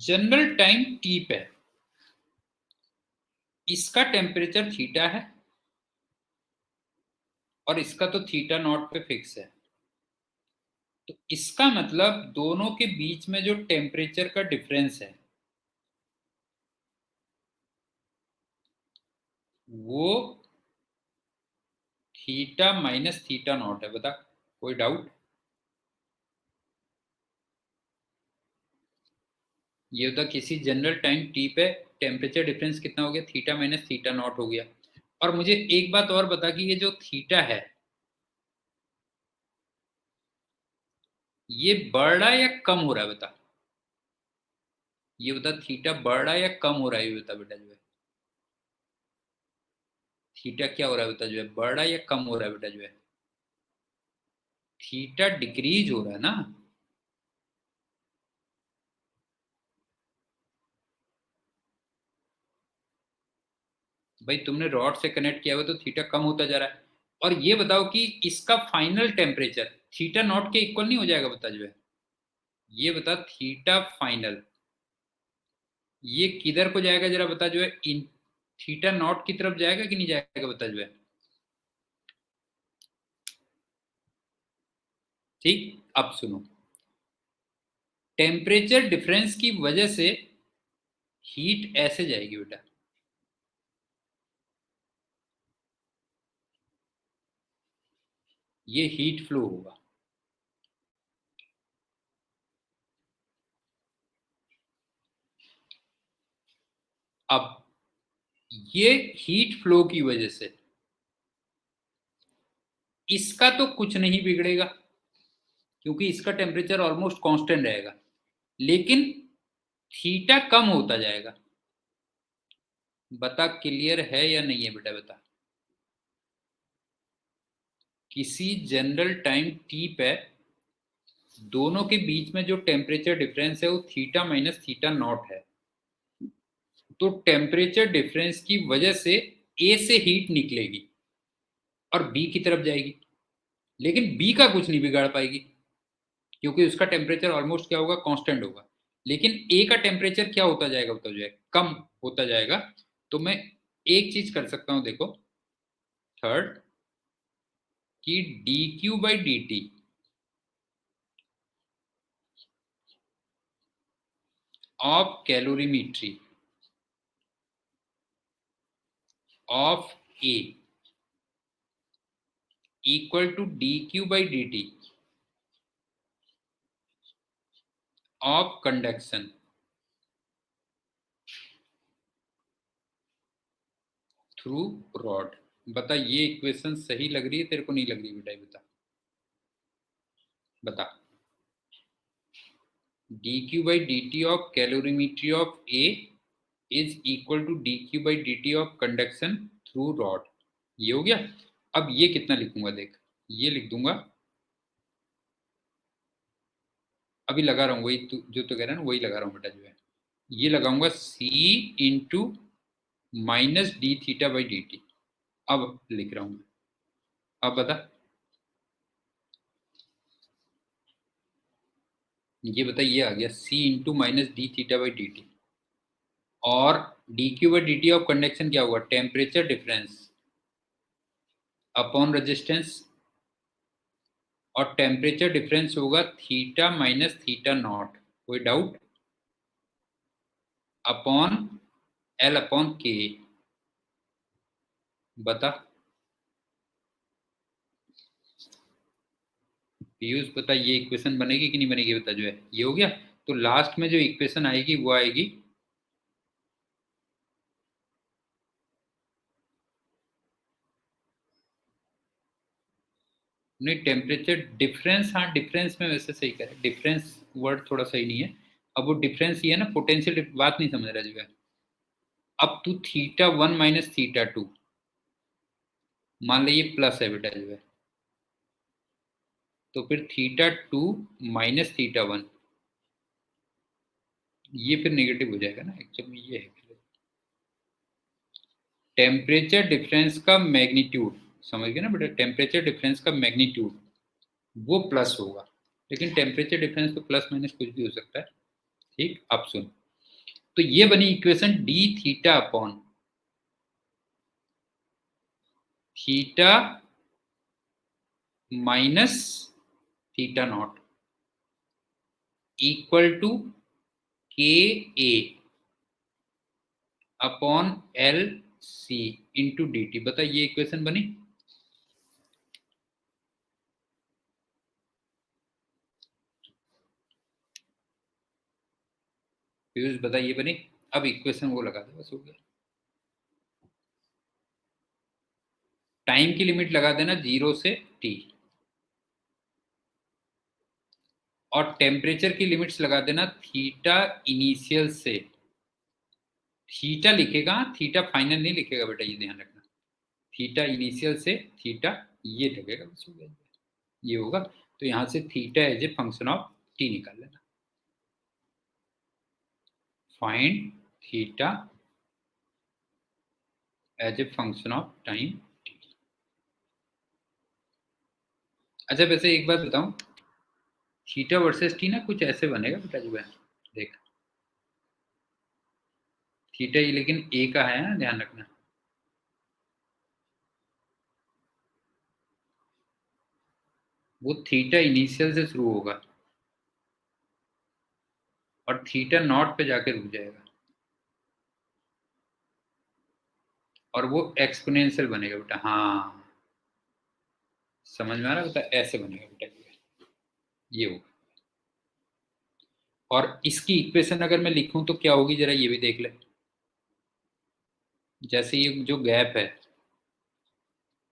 जनरल टाइम टी पे इसका टेम्परेचर थीटा है और इसका तो थीटा नॉट पे फिक्स है। तो इसका मतलब दोनों के बीच में जो टेम्परेचर का डिफरेंस है वो थीटा माइनस थीटा नॉट है। बता कोई डाउट? ये होता किसी जनरल टाइम टी पे टेम्परेचर डिफरेंस कितना हो गया? थीटा माइनस थीटा नॉट हो गया। और मुझे एक बात और बता कि ये जो थीटा है ये बढ़ रहा है या कम हो रहा है? बता, ये बता थीटा बढ़ रहा है या कम हो रहा है? ये बता बेटा जो है, थीटा क्या हो रहा है बता जो है, बढ़ रहा है या कम हो रहा है बेटा जो है? थीटा डिक्रीज हो रहा है ना। भाई तुमने रॉड से कनेक्ट किया हुआ तो थीटा कम होता जा रहा है। और ये बताओ कि इसका फाइनल टेम्परेचर थीटा नॉट के इक्वल नहीं हो जाएगा? बता जो है, ये बता थीटा फाइनल ये किधर को जाएगा जरा बता जो है, इन थीटा नॉट की तरफ जाएगा कि नहीं जाएगा? बता जो है। ठीक, अब सुनो, टेम्परेचर डिफरेंस की वजह से हीट ऐसे जाएगी बेटा, ये हीट फ्लो होगा। अब ये हीट फ्लो की वजह से इसका तो कुछ नहीं बिगड़ेगा क्योंकि इसका टेम्परेचर ऑलमोस्ट कांस्टेंट रहेगा, लेकिन थीटा कम होता जाएगा। बता क्लियर है या नहीं है बेटा? बता, किसी जनरल टाइम टी पे दोनों के बीच में जो टेम्परेचर डिफरेंस है वो थीटा माइनस थीटा नॉट है। तो टेम्परेचर डिफरेंस की वजह से ए से हीट निकलेगी और बी की तरफ जाएगी, लेकिन बी का कुछ नहीं बिगाड़ पाएगी क्योंकि उसका टेम्परेचर ऑलमोस्ट क्या होगा? कांस्टेंट होगा। लेकिन ए का टेम्परेचर क्या होता जाएगा? बता जो है, कम होता जाएगा। तो मैं एक चीज कर सकता हूं, देखो, थर्ड, कि D Q by D T of calorimetry of A equal to D Q by D T of conduction through rod. बता ये इक्वेशन सही लग रही है तेरे को, नहीं लग रही बेटा? बता, बता। dq by dt of calorimetry of A is equal to dq by dt of conduction through rod। ये हो गया। अब ये कितना लिखूंगा देख, ये लिख दूंगा, अभी लगा रहा हूँ वही जो तो कह रहा है ना, वही लगा रहा हूँ बेटा जो है, ये लगाऊंगा c into minus D theta by D T. अब लिख रहा हूं मैं, अब बता, ये बता, ये आ गया c into minus D theta by D T. और D Q by D T of conduction क्या होगा, टेम्परेचर डिफरेंस अपॉन रेजिस्टेंस, और टेम्परेचर डिफरेंस होगा थीटा माइनस थीटा नॉट, कोई doubt, upon L upon K. बता पीयूष, बता ये इक्वेशन बनेगी कि नहीं बनेगी, बता जो है, ये हो गया। तो लास्ट में जो इक्वेशन आएगी वो आएगी नहीं, टेम्परेचर डिफरेंस, हाँ डिफरेंस में वैसे सही करें, डिफरेंस वर्ड थोड़ा सही नहीं है। अब वो डिफरेंस ये है ना, पोटेंशियल बात नहीं समझ रहा जो है। अब तू theta one minus theta two मान ले, ये प्लस है बेटा जो है, तो फिर theta two minus theta one, ये फिर नेगेटिव हो जाएगा ना एक्चुअली में, ये है टेम्परेचर डिफरेंस का मैग्नीट्यूड, समझ गए ना बेटा, टेम्परेचर डिफरेंस का मैग्नीट्यूड वो प्लस होगा, लेकिन टेम्परेचर डिफरेंस तो प्लस माइनस कुछ भी हो सकता है। ठीक, अब सुन, तो ये बनी equation D theta upon theta minus theta naught equal to K A upon L C into D T. बता ये इक्वेशन बनी, पीयूष बता ये बनी। अब इक्वेशन वो लगा दे, बस हो गया। टाइम की लिमिट लगा देना 0 से t, और टेम्परेचर की लिमिट्स लगा देना थीटा इनिशियल से, थीटा लिखेगा, थीटा फाइनल नहीं लिखेगा बेटा, ये ध्यान रखना, थीटा इनिशियल से थीटा ये लगेगा, बस हो गया, ये होगा। तो यहां से theta as a function of T निकाल लेना, find theta as a function of time T. अच्छा वैसे एक बात बताऊं, थीटा वर्सेस टी ना कुछ ऐसे बनेगा बेटा जो है, देख थीटा ये लेकिन ए का है ना, ध्यान रखना, वो थीटा इनिशियल से शुरू होगा और थीटा नॉट पे जाके रुक जाएगा, और वो एक्सपोनेंशियल बनेगा बेटा। हाँ समझ में आ रहा है बेटा, ऐसे बनेगा बेटा, ये होगा। और इसकी इक्वेशन अगर मैं लिखूं तो क्या होगी, जरा ये भी देख ले। जैसे ये जो गैप है,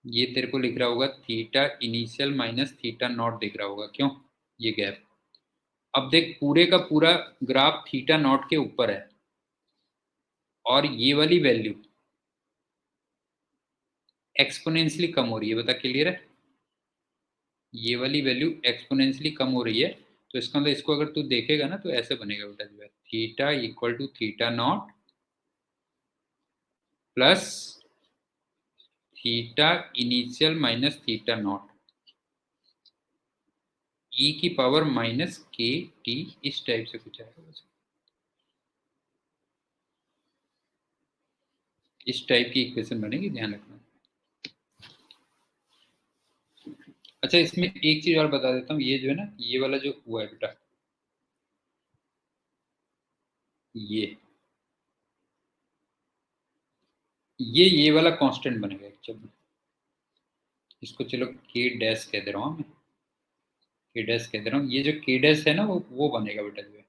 ये तेरे को लिख रहा होगा theta initial minus theta not दिख रहा होगा, क्यों, ये गैप। अब देख पूरे का पूरा ग्राफ थीटा नॉट के ऊपर है, और ये वाली वैल्यू एक्सपोनेंशियली कम हो रही है, बता क्लियर है, ये वाली वैल्यू एक्सपोनेंशियली कम हो रही है। तो इसका मतलब इसको अगर तू देखेगा ना तो ऐसे बनेगा बेटा जो है, theta equal to theta naught plus theta initial minus theta naught E की पावर माइनस के टी, इस टाइप से कुछ आएगा बस, इस टाइप की इक्वेशन बनेगी, ध्यान रखना। अच्छा इसमें एक चीज और बता देता हूँ, ये जो है ना, ये वाला जो हुआ है बेटा, ये वाला कांस्टेंट बनेगा एक्चुअली, इसको चलो के डैश कह दे रहा हूँ मैं, के डैश कह दे रहा हूँ, ये जो के डैश है ना वो बनेगा बेटा जो है,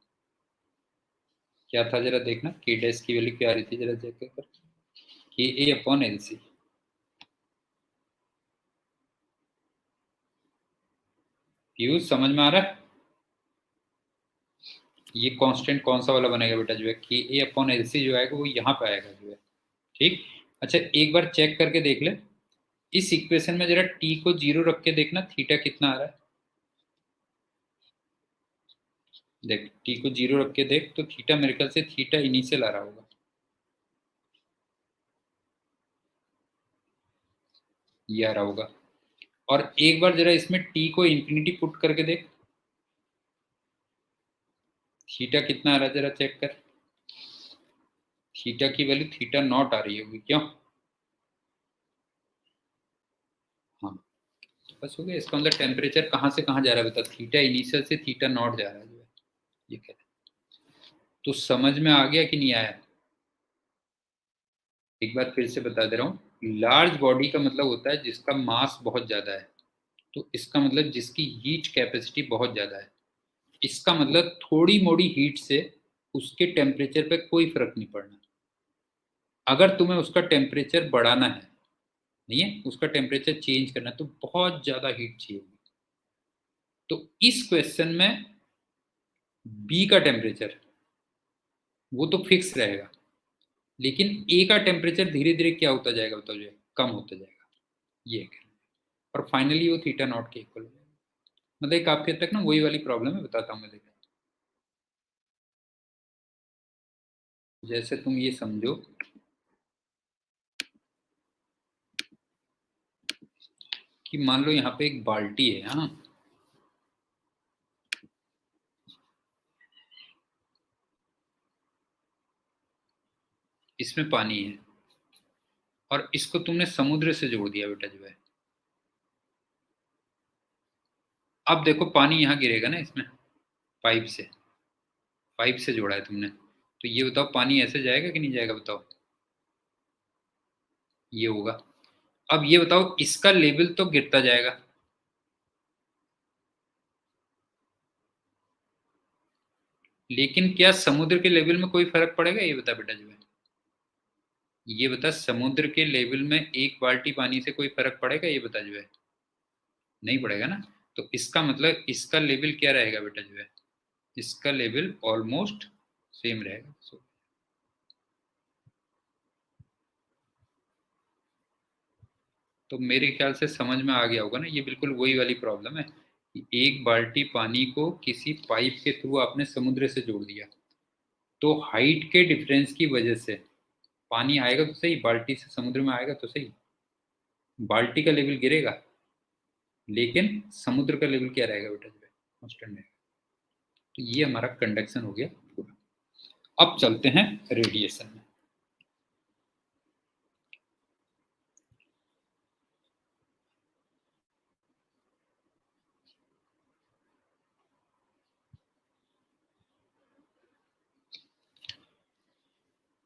क्या था जरा देखना, के डैश की वैल्यू क्या आ रही थी, जरा चेक कर, के ए अपॉन एल सी। पीयूष समझ में आ रहा है? ये कांस्टेंट कौन सा वाला बनेगा बेटा जो है के ए अपॉन एल सी जो आएगा वो यहाँ पे आएगा जो है। ठीक। अच्छा एक बार चेक करके देख ले इस इक्वेशन में, जरा टी को 0 रख के देखना थीटा कितना आ रहा है। देख टी को 0 रख के देख तो थीटा मेरे ख्याल से थीटा इनिशियल आ रहा होगा। ये आ रहा होगा। और एक बार जरा इसमें टी को इंफिनिटी पुट करके देख थीटा कितना आ रहा है, जरा चेक कर। थीटा की वैल्यू थीटा नॉट आ रही होगी, क्यों? हाँ तो बस हो गया। इसका मतलब टेम्परेचर कहाँ से कहाँ जा रहा है बता, थीटा इनिशियल से थीटा नॉट जा रहा है जो है। ये कह रहा है। तो समझ में आ गया कि नहीं आया? एक बार फिर से बता दे रहा हूँ, लार्ज बॉडी का मतलब होता है जिसका मास बहुत ज्यादा है। तो इसका मतलब जिसकी हीट कैपेसिटी बहुत ज्यादा है। इसका मतलब थोड़ी मोड़ी हीट से उसके टेम्परेचर पे कोई फर्क नहीं पड़ना। अगर तुम्हें उसका टेम्परेचर बढ़ाना है, नहीं है उसका टेम्परेचर चेंज करना है, तो बहुत ज्यादा हीट चाहिए होगी। तो इस क्वेश्चन में बी का टेम्परेचर वो तो फिक्स रहेगा, लेकिन ए का टेम्परेचर धीरे धीरे क्या होता जाएगा बताओ, जो है कम होता जाएगा। ये है। और फाइनली वो थीटा नॉट के इक्वल हो जाएगा। मतलब एक आपके तक ना वही वाली प्रॉब्लम है, बताता हूँ मैं। देखा जैसे तुम ये समझो कि मान लो यहाँ पे एक बाल्टी है, हाँ। इसमें पानी है और इसको तुमने समुद्र से जोड़ दिया बेटा जो है। अब देखो पानी यहाँ गिरेगा ना इसमें, पाइप से। पाइप से जोड़ा है तुमने, तो ये बताओ पानी ऐसे जाएगा कि नहीं जाएगा बताओ। ये होगा। अब ये बताओ इसका लेवल तो गिरता जाएगा, लेकिन क्या समुद्र के लेवल में कोई फर्क पड़ेगा, ये बता बेटा जो है। ये बता समुद्र के लेवल में एक बाल्टी पानी से कोई फर्क पड़ेगा, ये बता जो है। नहीं पड़ेगा ना। तो इसका मतलब इसका लेवल क्या रहेगा बेटा जो है, इसका लेवल ऑलमोस्ट सेम रहेगा। तो मेरे ख्याल से समझ में आ गया होगा ना, ये बिल्कुल वही वाली प्रॉब्लम है कि एक बाल्टी पानी को किसी पाइप के थ्रू आपने समुद्र से जोड़ दिया, तो हाइट के डिफरेंस की वजह से पानी आएगा तो सही, बाल्टी से समुद्र में आएगा तो सही, बाल्टी का लेवल गिरेगा, लेकिन समुद्र का लेवल क्या रहेगा बेटा जो है, कांस्टेंट रहेगा। तो ये हमारा कंडक्शन हो गया पूरा। अब चलते हैं रेडिएशन में।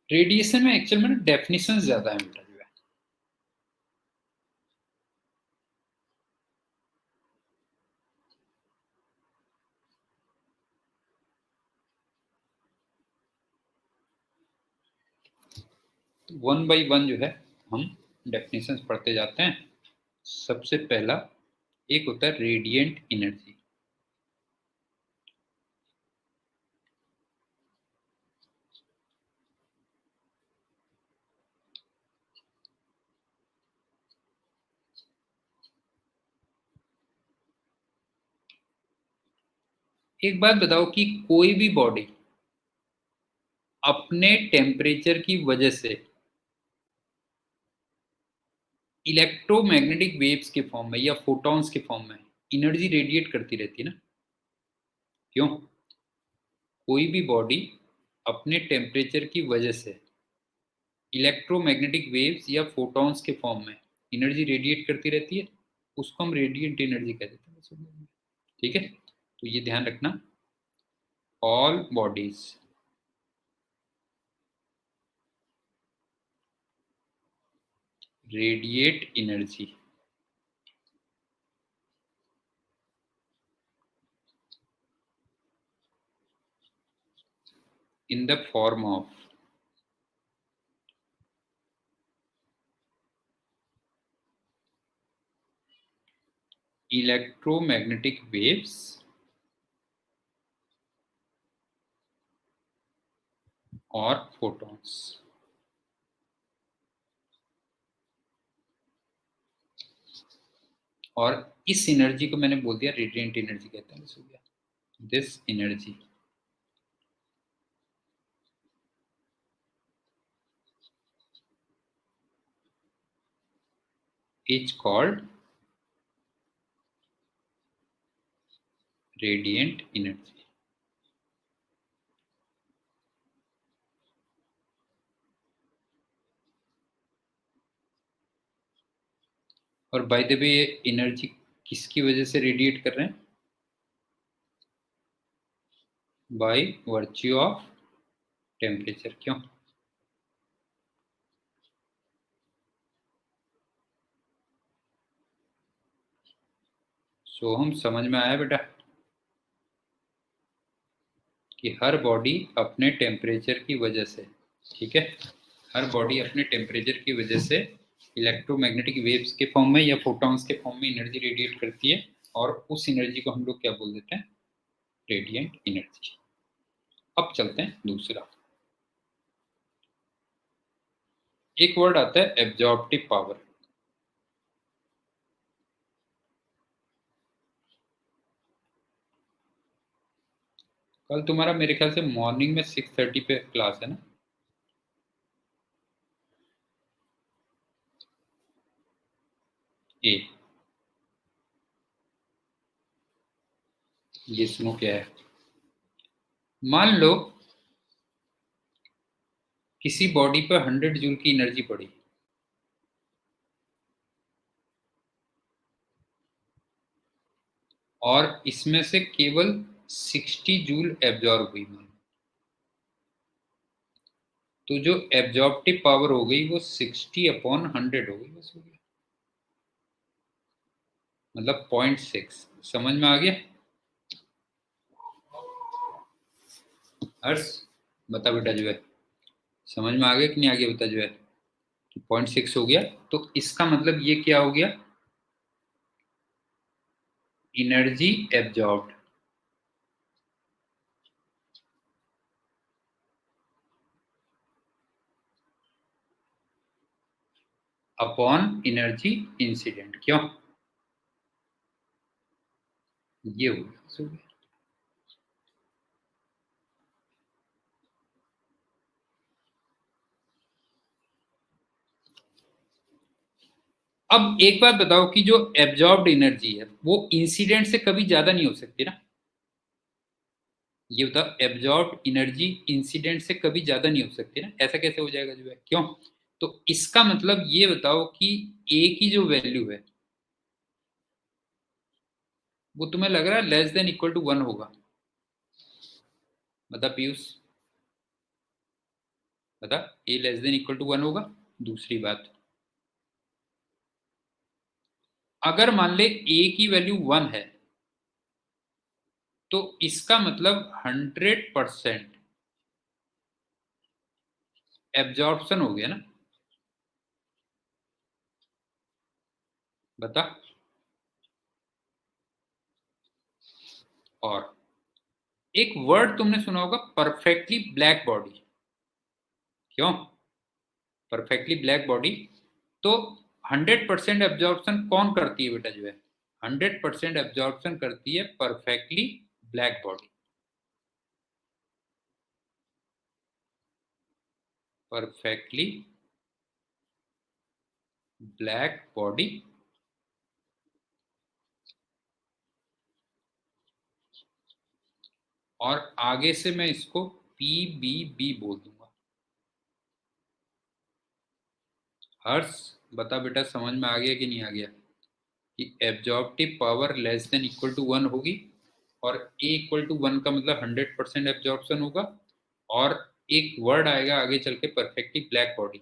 रेडिएशन में एक्चुअल में डेफिनेशन ज्यादा है बेटा जो है। वन बाई वन जो है हम डेफिनेशन पढ़ते जाते हैं। सबसे पहला एक होता है रेडिएंट एनर्जी। एक बात बताओ कि कोई भी बॉडी अपने टेम्परेचर की वजह से इलेक्ट्रोमैग्नेटिक वेव्स के फॉर्म में या फोटॉन्स के फॉर्म में एनर्जी रेडिएट करती रहती है ना, क्यों? कोई भी बॉडी अपने टेम्परेचर की वजह से इलेक्ट्रोमैग्नेटिक वेव्स या फोटॉन्स के फॉर्म में एनर्जी रेडिएट करती रहती है, उसको हम रेडिएंट एनर्जी कहते हैं। ठीक है, तो ये ध्यान रखना, all bodies radiate energy in the form of electromagnetic waves और फोटॉन्स। और इस एनर्जी को मैंने बोल दिया रेडिएंट एनर्जी कहते हैं। This energy is called radiant energy. और बाय द वे ये एनर्जी किसकी वजह से रेडिएट कर रहे हैं? By virtue of temperature. क्यों? सो हम समझ में आया बेटा कि हर बॉडी अपने टेम्परेचर की वजह से, ठीक है, हर बॉडी अपने टेम्परेचर की वजह से इलेक्ट्रोमैग्नेटिक वेव्स के फॉर्म में या फोटॉन्स के फॉर्म में एनर्जी रेडिएट करती है, और उस एनर्जी को हम लोग क्या बोल देते हैं? Radiant energy. अब चलते हैं दूसरा। एक वर्ड आता है एब्जॉर्प्टिव पावर। कल तुम्हारा मेरे ख्याल से मॉर्निंग में 6:30 पे क्लास है ना? ए, ये सुनो क्या है। मान लो किसी बॉडी पर 100 जूल की एनर्जी पड़ी, और इसमें से केवल 60 जूल एब्जॉर्ब हुई। तो जो एब्जॉर्प्टिव पावर हो गई वो 60/100 हो गई, बस हो गया, मतलब 0.6। समझ में आ गया? हर्ष बता बेटा, जो है समझ में आ गया कि नहीं आ गया? बता जो है 0.6 हो गया। तो इसका मतलब ये क्या हो गया? Energy absorbed upon energy incident. क्यों? ये हो गया। अब एक बात बताओ कि जो एब्जॉर्ब्ड एनर्जी है वो इंसिडेंट से कभी ज्यादा नहीं हो सकती ना? ये बताओ, एब्जॉर्ब्ड एनर्जी इंसिडेंट से कभी ज्यादा नहीं हो सकती ना? ऐसा कैसे हो जाएगा जो है? क्यों? तो इसका मतलब ये बताओ कि ए की जो वैल्यू है वो तुम्हें लग रहा है लेस देन इक्वल टू 1 होगा? बता पीयूष, बता, ए लेस देन इक्वल टू 1 होगा? दूसरी बात, अगर मान ले ए की वैल्यू 1 है तो इसका मतलब 100% एब्जॉर्प्शन हो गया ना? बता। और एक वर्ड तुमने सुना होगा, परफेक्टली ब्लैक बॉडी। क्यों परफेक्टली ब्लैक बॉडी? तो 100% एब्जॉर्प्शन कौन करती है बेटा? जो है 100% एब्जॉर्प्शन करती है perfectly black body. Perfectly black body. और आगे से मैं इसको PBB बोल दूंगा। हर्ष बता बेटा, समझ में आ गया कि नहीं आ गया कि absorptive power less than equal to 1 होगी, और ए इक्वल टू 1 का मतलब 100% एब्जॉर्प्शन होगा, और एक वर्ड आएगा आगे चल के परफेक्टली ब्लैक बॉडी,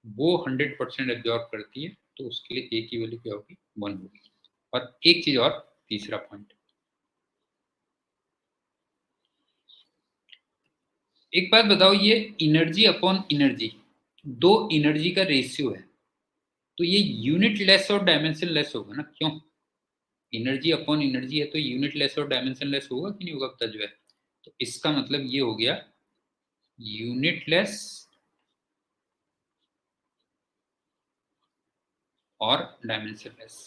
वो 100% एब्जॉर्ब करती है, तो उसके लिए ए की वैल्यू क्या होगी? 1 होगी। और एक चीज और, तीसरा पॉइंट, एक बात बताओ, ये एनर्जी अपॉन एनर्जी दो एनर्जी का रेशियो है, तो ये यूनिट लेस और डायमेंशन लेस होगा ना? क्यों? एनर्जी अपॉन एनर्जी है तो यूनिट लेस और डायमेंशन लेस होगा कि नहीं होगा पता जो है। तो इसका मतलब ये हो गया यूनिट लेस और डायमेंशन लेस।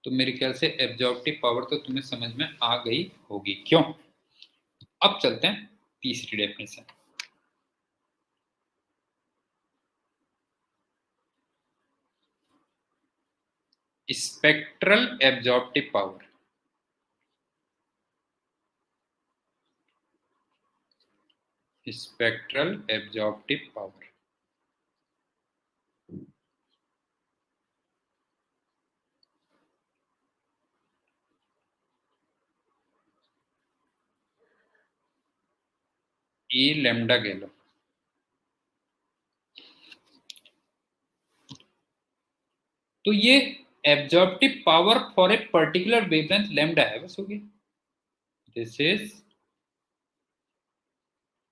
तो मेरे ख्याल से एब्जॉर्प्टिव पावर तो तुम्हें समझ में आ गई होगी, क्यों। अब चलते हैं तीसरी definition. Spectral absorptive power. Spectral absorptive power A lambda कह लो। तो ये absorptive power for a particular wavelength lambda है, बस हो गया। This is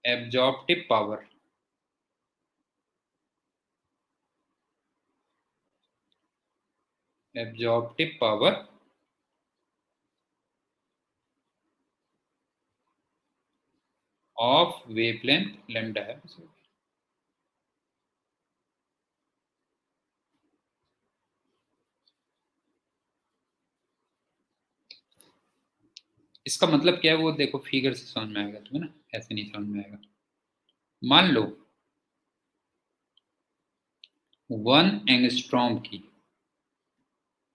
absorptive power of wavelength lambda है, बस हो गया। इसका मतलब क्या है वो देखो, फिगर से समझ में आएगा तुम्हें ना, ऐसे नहीं समझ में आएगा। मान लो 1 एंगस्ट्रॉम की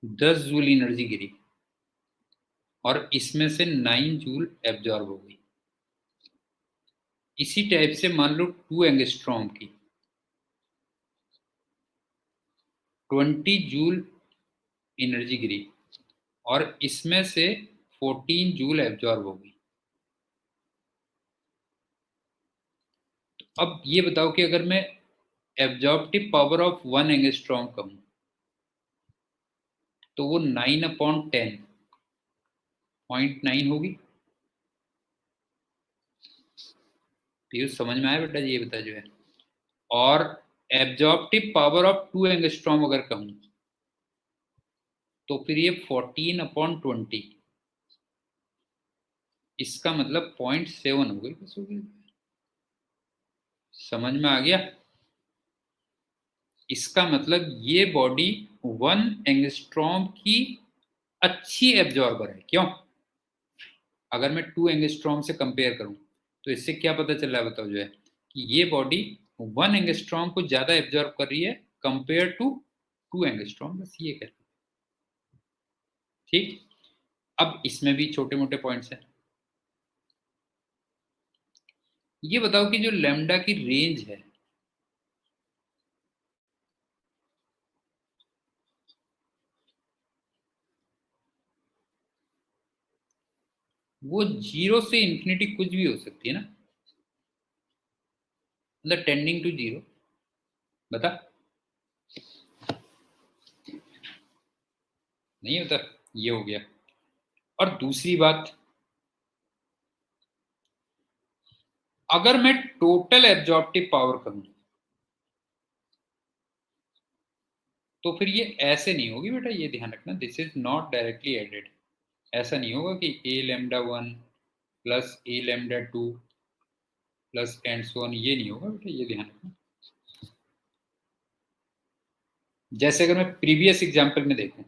10 जूल एनर्जी गिरी और इसमें से 9 जूल एब्जॉर्ब हो गई। इसी टाइप से मान लो 2 एंगस्ट्रॉम की 20 जूल एनर्जी गिरी और इसमें से 14 जूल एब्जॉर्ब हो गई। अब ये बताओ कि अगर मैं एब्जॉर्प्टिव पावर ऑफ 1 एंगस्ट्रॉम कहूं तो वो 9/10 0.9 होगी। पीयूष समझ में आया बेटा, ये बता जो है। और एब्जॉर्प्टिव पावर ऑफ 2 एंगस्ट्रॉम अगर कहूं तो फिर ये 14/20, इसका मतलब 0.7 हो गई, बस हो गई। समझ में आ गया। इसका मतलब ये बॉडी 1 एंगस्ट्रॉम की अच्छी एब्जॉर्बर है, क्यों। अगर मैं 2 एंगस्ट्रॉम से कंपेयर करूं तो इससे क्या पता चल रहा है बताओ जो है, कि ये बॉडी 1 एंगस्ट्रॉम को ज्यादा एब्जॉर्ब कर रही है कंपेयर टू 2 एंगस्ट्रॉम, बस ये कहते हैं। ठीक। अब इसमें भी छोटे मोटे पॉइंट्स हैं। ये बताओ कि जो लैम्डा की रेंज है वो 0 से इंफिनिटी कुछ भी हो सकती है ना, मतलब टेंडिंग टू 0। बता। नहीं होता। ये हो गया। और दूसरी बात, अगर मैं टोटल एब्जॉर्प्टिव पावर करूं तो फिर ये ऐसे नहीं होगी बेटा, ये ध्यान रखना, this is not directly added. ऐसा नहीं होगा कि A lambda 1 plus A lambda 2 plus and so on, ये नहीं होगा बेटा, ये ध्यान रखना। जैसे अगर मैं प्रीवियस एग्जांपल में देखूं,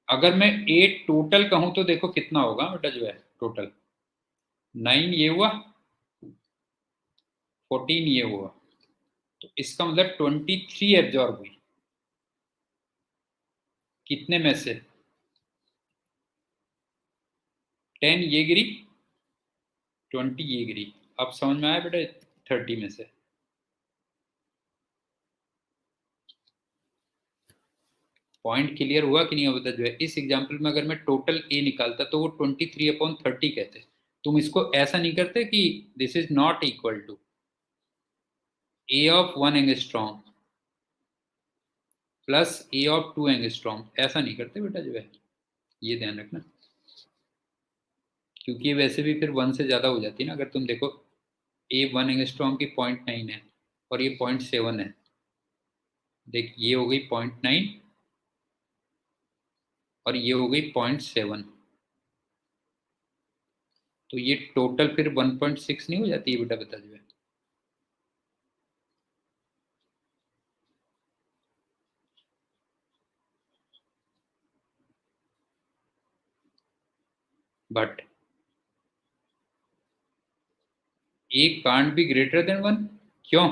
अगर मैं ए टोटल कहूं तो देखो कितना होगा बेटा जो है टोटल, 9 ये हुआ, 14 ये हुआ, तो इसका मतलब 23 एब्जॉर्ब हुई। कितने में से, 10 ये गिरी, 20 ये गिरी। अब समझ में आया बेटा, 30 में से। पॉइंट क्लियर हुआ कि नहीं हुआ बता जो है। इस एग्जांपल में अगर मैं टोटल ए निकालता तो वो 23/30 कहते। तुम इसको ऐसा नहीं करते कि this is not equal to A of 1 angstrom plus A of 2 angstrom, ऐसा नहीं करते बेटा जो है। ये ध्यान रखना, क्योंकि ये वैसे भी फिर 1 से ज़्यादा हो जाती है ना। अगर तुम देखो ए 1 एंगस्ट्रॉम की 0.9 है और ये 0.7 है, देख ये हो गई 0.9 और ये हो गई 0.7, तो ये टोटल फिर 1.6 नहीं हो जाती है बेटा, बता जो है। But A can't be greater than 1, क्यों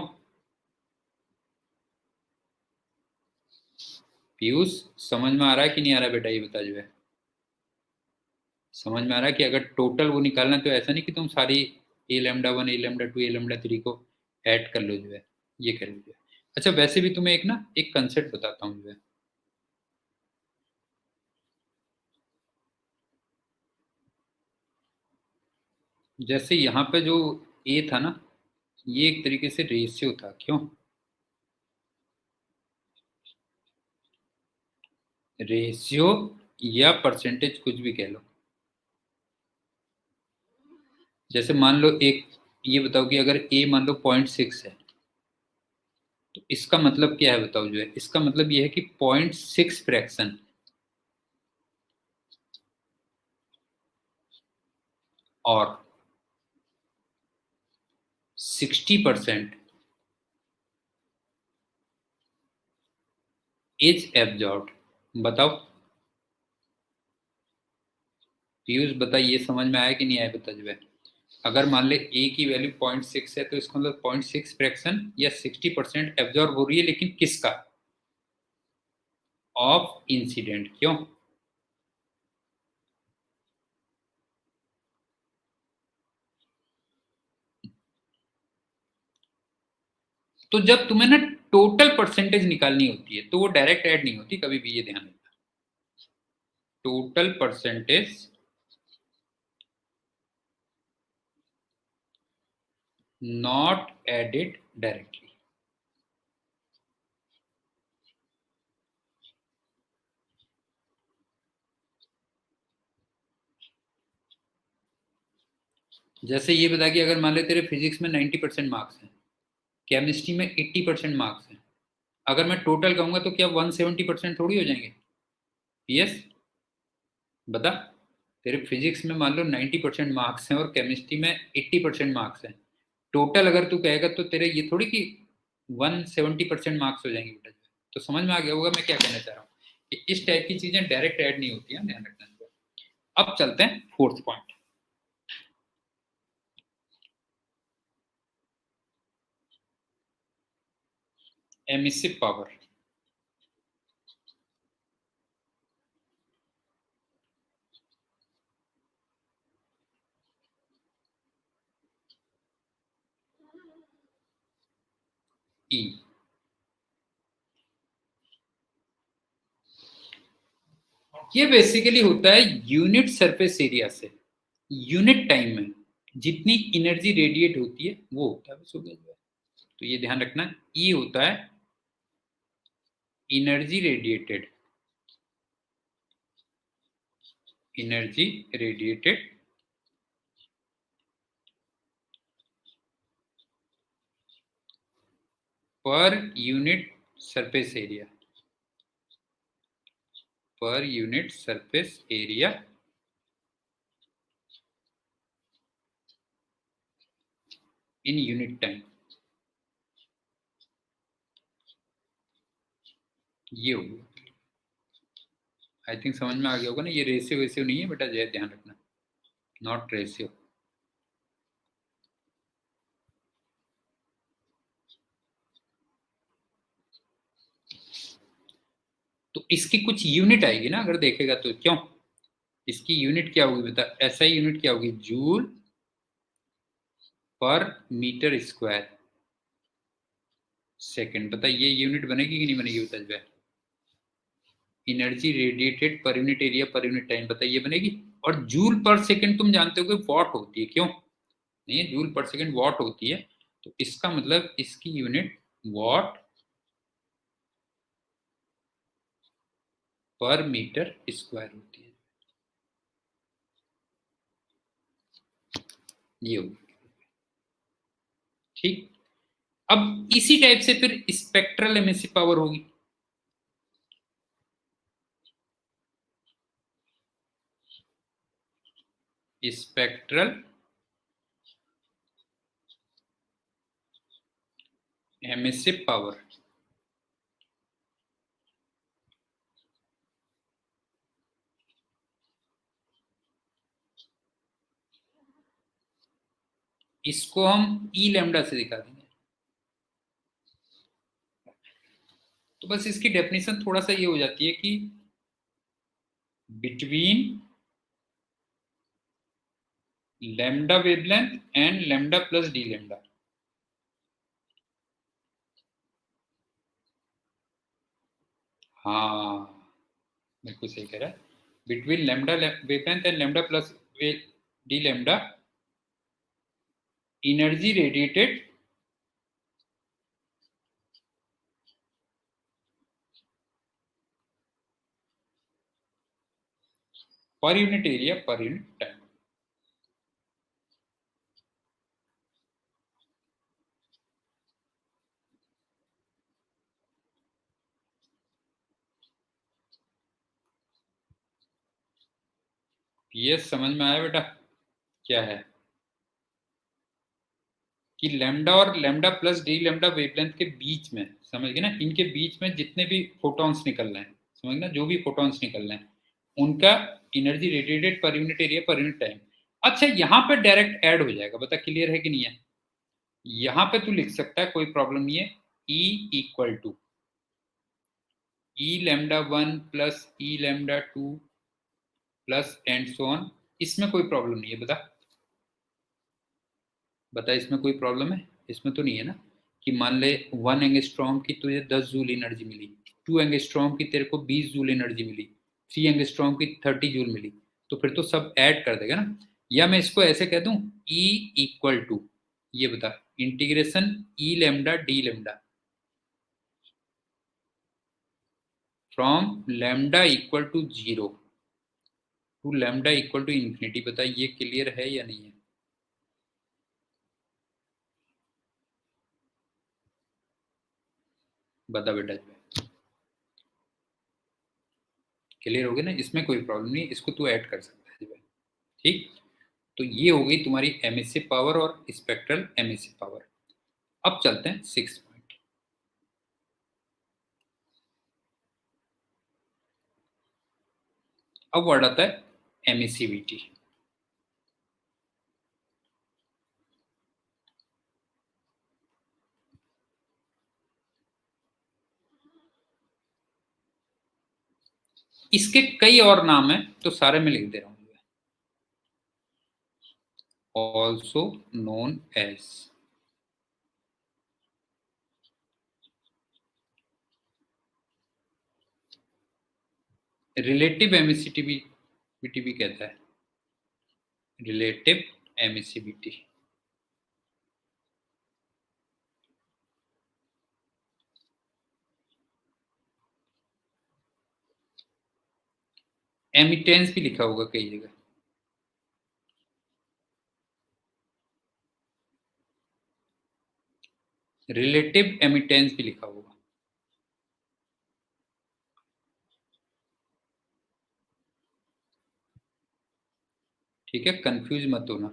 पीयूष? समझ में आ रहा है कि नहीं आ रहा बेटा, ये बता जो है। समझ में आ रहा है कि अगर टोटल वो निकालना है तो ऐसा नहीं कि तुम सारी ए लैम्डा 1 ए लैम्डा 2 ए लैम्डा 3 को ऐड कर लो जो है, ये कर लो जो है। अच्छा वैसे भी तुम्हें एक ना एक कंसेप्ट बताता हूँ जो है। जैसे यहाँ पे जो ए था ना, ये एक तरीके से रेशियो था, क्यों? रेशियो या परसेंटेज, कुछ भी कह लो। जैसे मान लो एक, ये बताओ कि अगर ए मान लो 0.6 है, तो इसका मतलब क्या है बताओ जो है। इसका मतलब ये है कि 0.6 फ्रैक्शन और 60% इज एब्जॉर्ब्ड। बताओ पीयूष, बता ये समझ में आया कि नहीं आया, बता जो है। अगर मान ले ए की वैल्यू 0.6 है, तो इसका मतलब 0.6 फ्रैक्शन या 60% एब्जॉर्ब हो रही है, लेकिन किसका? ऑफ इंसिडेंट, क्यों? तो जब तुम्हें ना टोटल परसेंटेज निकालनी होती है तो वो डायरेक्ट ऐड नहीं होती कभी भी, ये ध्यान रखना। Total percentage not added directly. जैसे ये बता कि अगर मान ले तेरे फिजिक्स में 90% मार्क्स हैं, केमिस्ट्री में 80% मार्क्स हैं, अगर मैं टोटल कहूंगा तो क्या 170% थोड़ी हो जाएंगे? यस, बता। तेरे फिजिक्स में मान लो 90% मार्क्स हैं और केमिस्ट्री में 80% मार्क्स हैं, टोटल अगर तू कहेगा तो तेरे ये थोड़ी कि 170% मार्क्स हो जाएंगे बेटा। तो समझ में आ गया होगा मैं क्या कहना चाह रहा हूँ, कि इस टाइप की चीजें डायरेक्ट ऐड नहीं होती है, ध्यान रखना। अब चलते हैं फोर्थ पॉइंट, एमिसिव पावर। ई, ये बेसिकली होता है यूनिट सरफेस एरिया से यूनिट टाइम में जितनी एनर्जी रेडिएट होती है वो होता है बस, हो गया जो है। तो ये ध्यान रखना, ई होता है energy radiated, energy radiated per unit surface area, per unit surface area in unit time. ये हो गया, आई थिंक समझ में आ गया होगा ना। ये रेशियो वेशियो नहीं है बेटा, जय ध्यान रखना, नॉट रेशियो। तो इसकी कुछ यूनिट आएगी ना अगर देखेगा तो, क्यों? इसकी यूनिट क्या होगी बता, ऐसा ही यूनिट क्या होगी, जूल पर मीटर स्क्वायर सेकंड। बता ये यूनिट बनेगी कि नहीं बनेगी, बता जो है। Energy radiated per unit area per unit time, बता ये बनेगी। और जूल पर सेकंड तुम जानते हो कि वॉट होती है, क्यों? नहीं है, जूल पर सेकंड वॉट होती है। तो इसका मतलब इसकी यूनिट वॉट पर मीटर स्क्वायर होती है। ये होगी। ठीक, अब इसी टाइप से फिर स्पेक्ट्रल एमिसिव पावर होगी। स्पेक्ट्रल एमिसिव पावर, इसको हम ई लैम्डा से दिखा देंगे। तो बस इसकी डेफिनेशन थोड़ा सा ये हो जाती है कि between lambda wavelength and lambda plus D lambda. हाँ, बिल्कुल सही कह रहा है। Between lambda wavelength and lambda plus D lambda, energy radiated per unit area per unit time. ये समझ में आया बेटा क्या है कि लैम्डा और lambda plus D lambda wavelength के बीच में, समझ गए ना, इनके बीच में जितने भी फोटॉन्स निकल रहे हैं, समझ ना, जो भी फोटॉन्स निकल रहे हैं उनका energy radiated per unit area per unit time. अच्छा, यहाँ पे डायरेक्ट ऐड हो जाएगा, बता क्लियर है कि नहीं है? यहाँ पे तू लिख सकता है, कोई प्रॉब्लम नहीं है। E equal to E lambda 1 plus E lambda 2 plus and so on. इसमें कोई प्रॉब्लम नहीं है, बता इसमें कोई प्रॉब्लम है? इसमें तो नहीं है ना कि मान ले 1 एंगस्ट्रॉम की तुझे 10 जूल एनर्जी मिली, 2 एंगस्ट्रॉम की तेरे को 20 जूल एनर्जी मिली, 3 एंगस्ट्रॉम की 30 जूल मिली, तो फिर तो सब ऐड कर देगा ना। या मैं इसको ऐसे कह दूं, E इक्वल टू, ये बता, integration E lambda D lambda from lambda equal to 0 to lambda equal to infinity. बता ये क्लियर है या नहीं है? बता बेटा, क्लियर हो गया ना? इसमें कोई प्रॉब्लम नहीं, इसको तू ऐड कर सकता है। ठीक, तो ये हो गई तुम्हारी एमिसिव पावर और स्पेक्ट्रल एमिसिव पावर। अब चलते हैं 6 पॉइंट। अब वर्ड आता है एमिसिविटी। इसके कई और नाम है, तो सारे में लिख दे रहा हूं। Also known as relative emissivity भी कहता है, रिलेटिव एमिसिविटी। एमिटेंस भी लिखा होगा कई जगह, रिलेटिव एमिटेंस भी लिखा होगा। ठीक है, कंफ्यूज मत होना,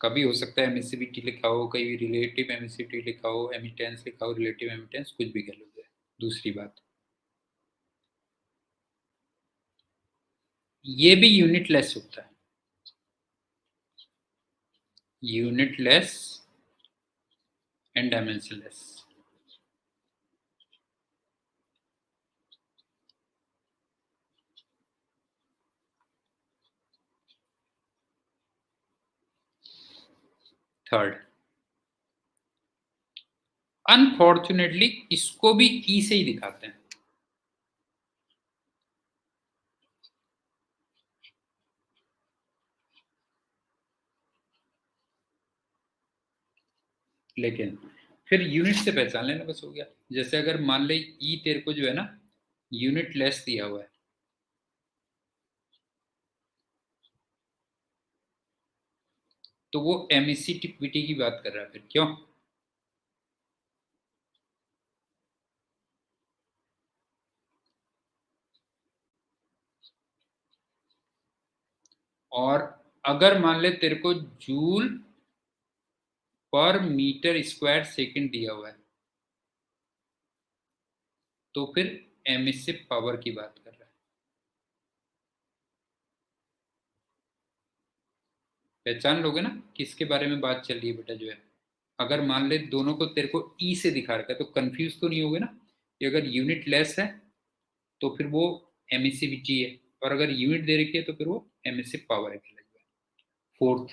कभी हो सकता है एमिसिविटी लिखा हो, कहीं रिलेटिव एमिसिविटी लिखा हो, एमिटेंस लिखा हो, रिलेटिव एमिटेंस, कुछ भी कह लो। दूसरी बात, ये भी यूनिटलेस होता है, unitless and dimensionless. Third, unfortunately इसको भी ई से ही दिखाते हैं, लेकिन फिर यूनिट से पहचान लेना, बस हो गया। जैसे अगर मान ले ई तेरे को जो है ना यूनिट लेस दिया हुआ है, तो वो एमिसिविटी की बात कर रहा है फिर, क्यों? और अगर मान ले तेरे को जूल पर मीटर स्क्वायर सेकंड दिया हुआ है, तो फिर एमिसिव पावर की बात कर रहा है। पहचान लोगे ना किसके बारे में बात चल रही है बेटा जो है। अगर मान ले दोनों को तेरे को ई से दिखा रखा है तो कंफ्यूज तो नहीं होगे ना कि अगर यूनिट लेस है तो फिर वो एमिसिविटी है, और अगर यूनिट दे रखी है तो फिर वो एमिसिव पावर है। फोर्थ,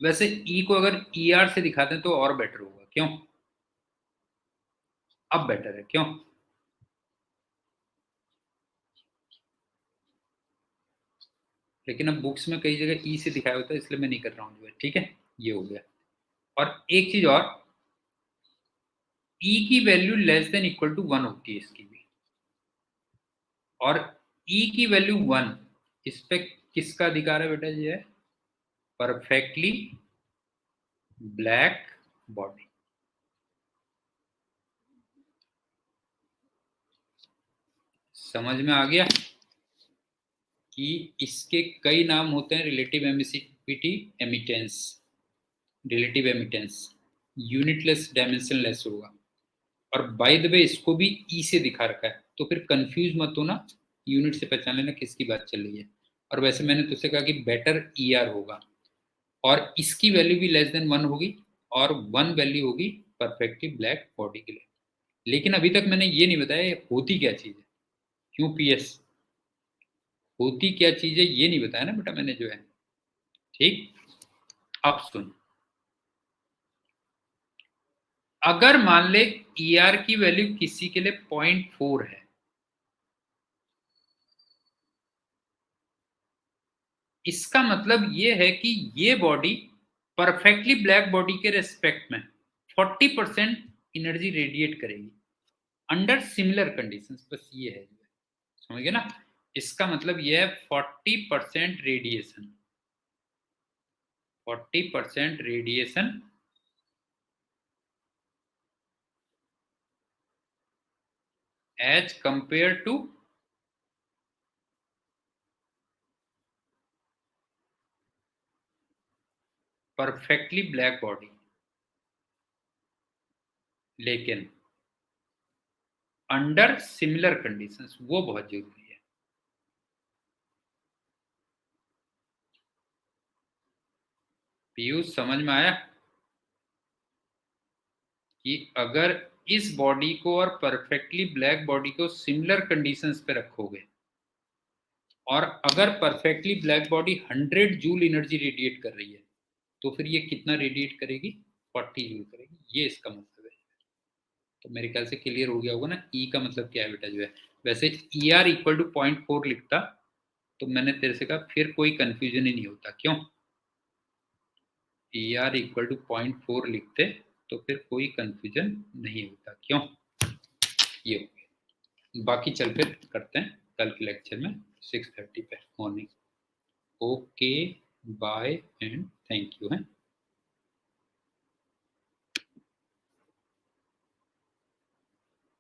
वैसे ई को अगर ई आर से दिखाते हैं तो और बेटर होगा, क्यों? अब बेटर है, क्यों? लेकिन अब बुक्स में कई जगह ई से दिखाया होता है, इसलिए मैं नहीं कर रहा हूँ जो है, ठीक है। ये हो गया। और एक चीज और, ई की value less than equal to 1 होती है इसकी भी, और ई की वैल्यू 1, इस पे किसका अधिकार है बेटा जी? है परफेक्टली ब्लैक बॉडी। समझ में आ गया कि इसके कई नाम होते हैं? Relative emissivity, emittance, relative emittance, unitless, dimensionless होगा। और बाय द वे इसको भी ई से दिखा रखा है, तो फिर कंफ्यूज मत होना, यूनिट से पहचान लेना किसकी बात चल रही है। और वैसे मैंने तुझसे कहा कि बेटर ई आर होगा, और इसकी वैल्यू भी लेस देन 1 होगी, और 1 वैल्यू होगी परफेक्टली ब्लैक बॉडी के लिए। लेकिन अभी तक मैंने ये नहीं बताया ये होती क्या चीज है। क्यों पीएस? होती क्या चीज है ये नहीं बताया ना बेटा मैंने जो है, ठीक। अब सुन, अगर मान ले ई आर की वैल्यू किसी के लिए 0.4 है, इसका मतलब ये है कि ये बॉडी परफेक्टली ब्लैक बॉडी के रेस्पेक्ट में 40% एनर्जी रेडिएट करेगी अंडर सिमिलर कंडीशंस। बस ये है, समझ गए ना? इसका मतलब ये है 40% radiation, 40% radiation as compare to perfectly black body. लेकिन अंडर सिमिलर कंडीशंस, वो बहुत जरूरी है। पीयूष समझ में आया कि अगर इस बॉडी को और परफेक्टली ब्लैक बॉडी को सिमिलर कंडीशंस पे रखोगे, और अगर perfectly black body 100 joule energy radiate कर रही है, तो फिर ये कितना रेडिएट करेगी? 40 जूल करेगी। ये इसका मतलब है। तो मेरे ख्याल से क्लियर हो गया होगा ना ई का मतलब क्या है बेटा जो है। वैसे ई आर इक्वल टू 0.4 लिखता तो मैंने तेरे से कहा फिर कोई कंफ्यूजन ही नहीं होता, क्यों? ई आर इक्वल टू 0.4 लिखते तो फिर कोई कंफ्यूजन नहीं होता, क्यों? ये हो गया। बाकी चल फिर करते हैं कल के लेक्चर में 6:30 पे morning. Okay, bye and thank you है।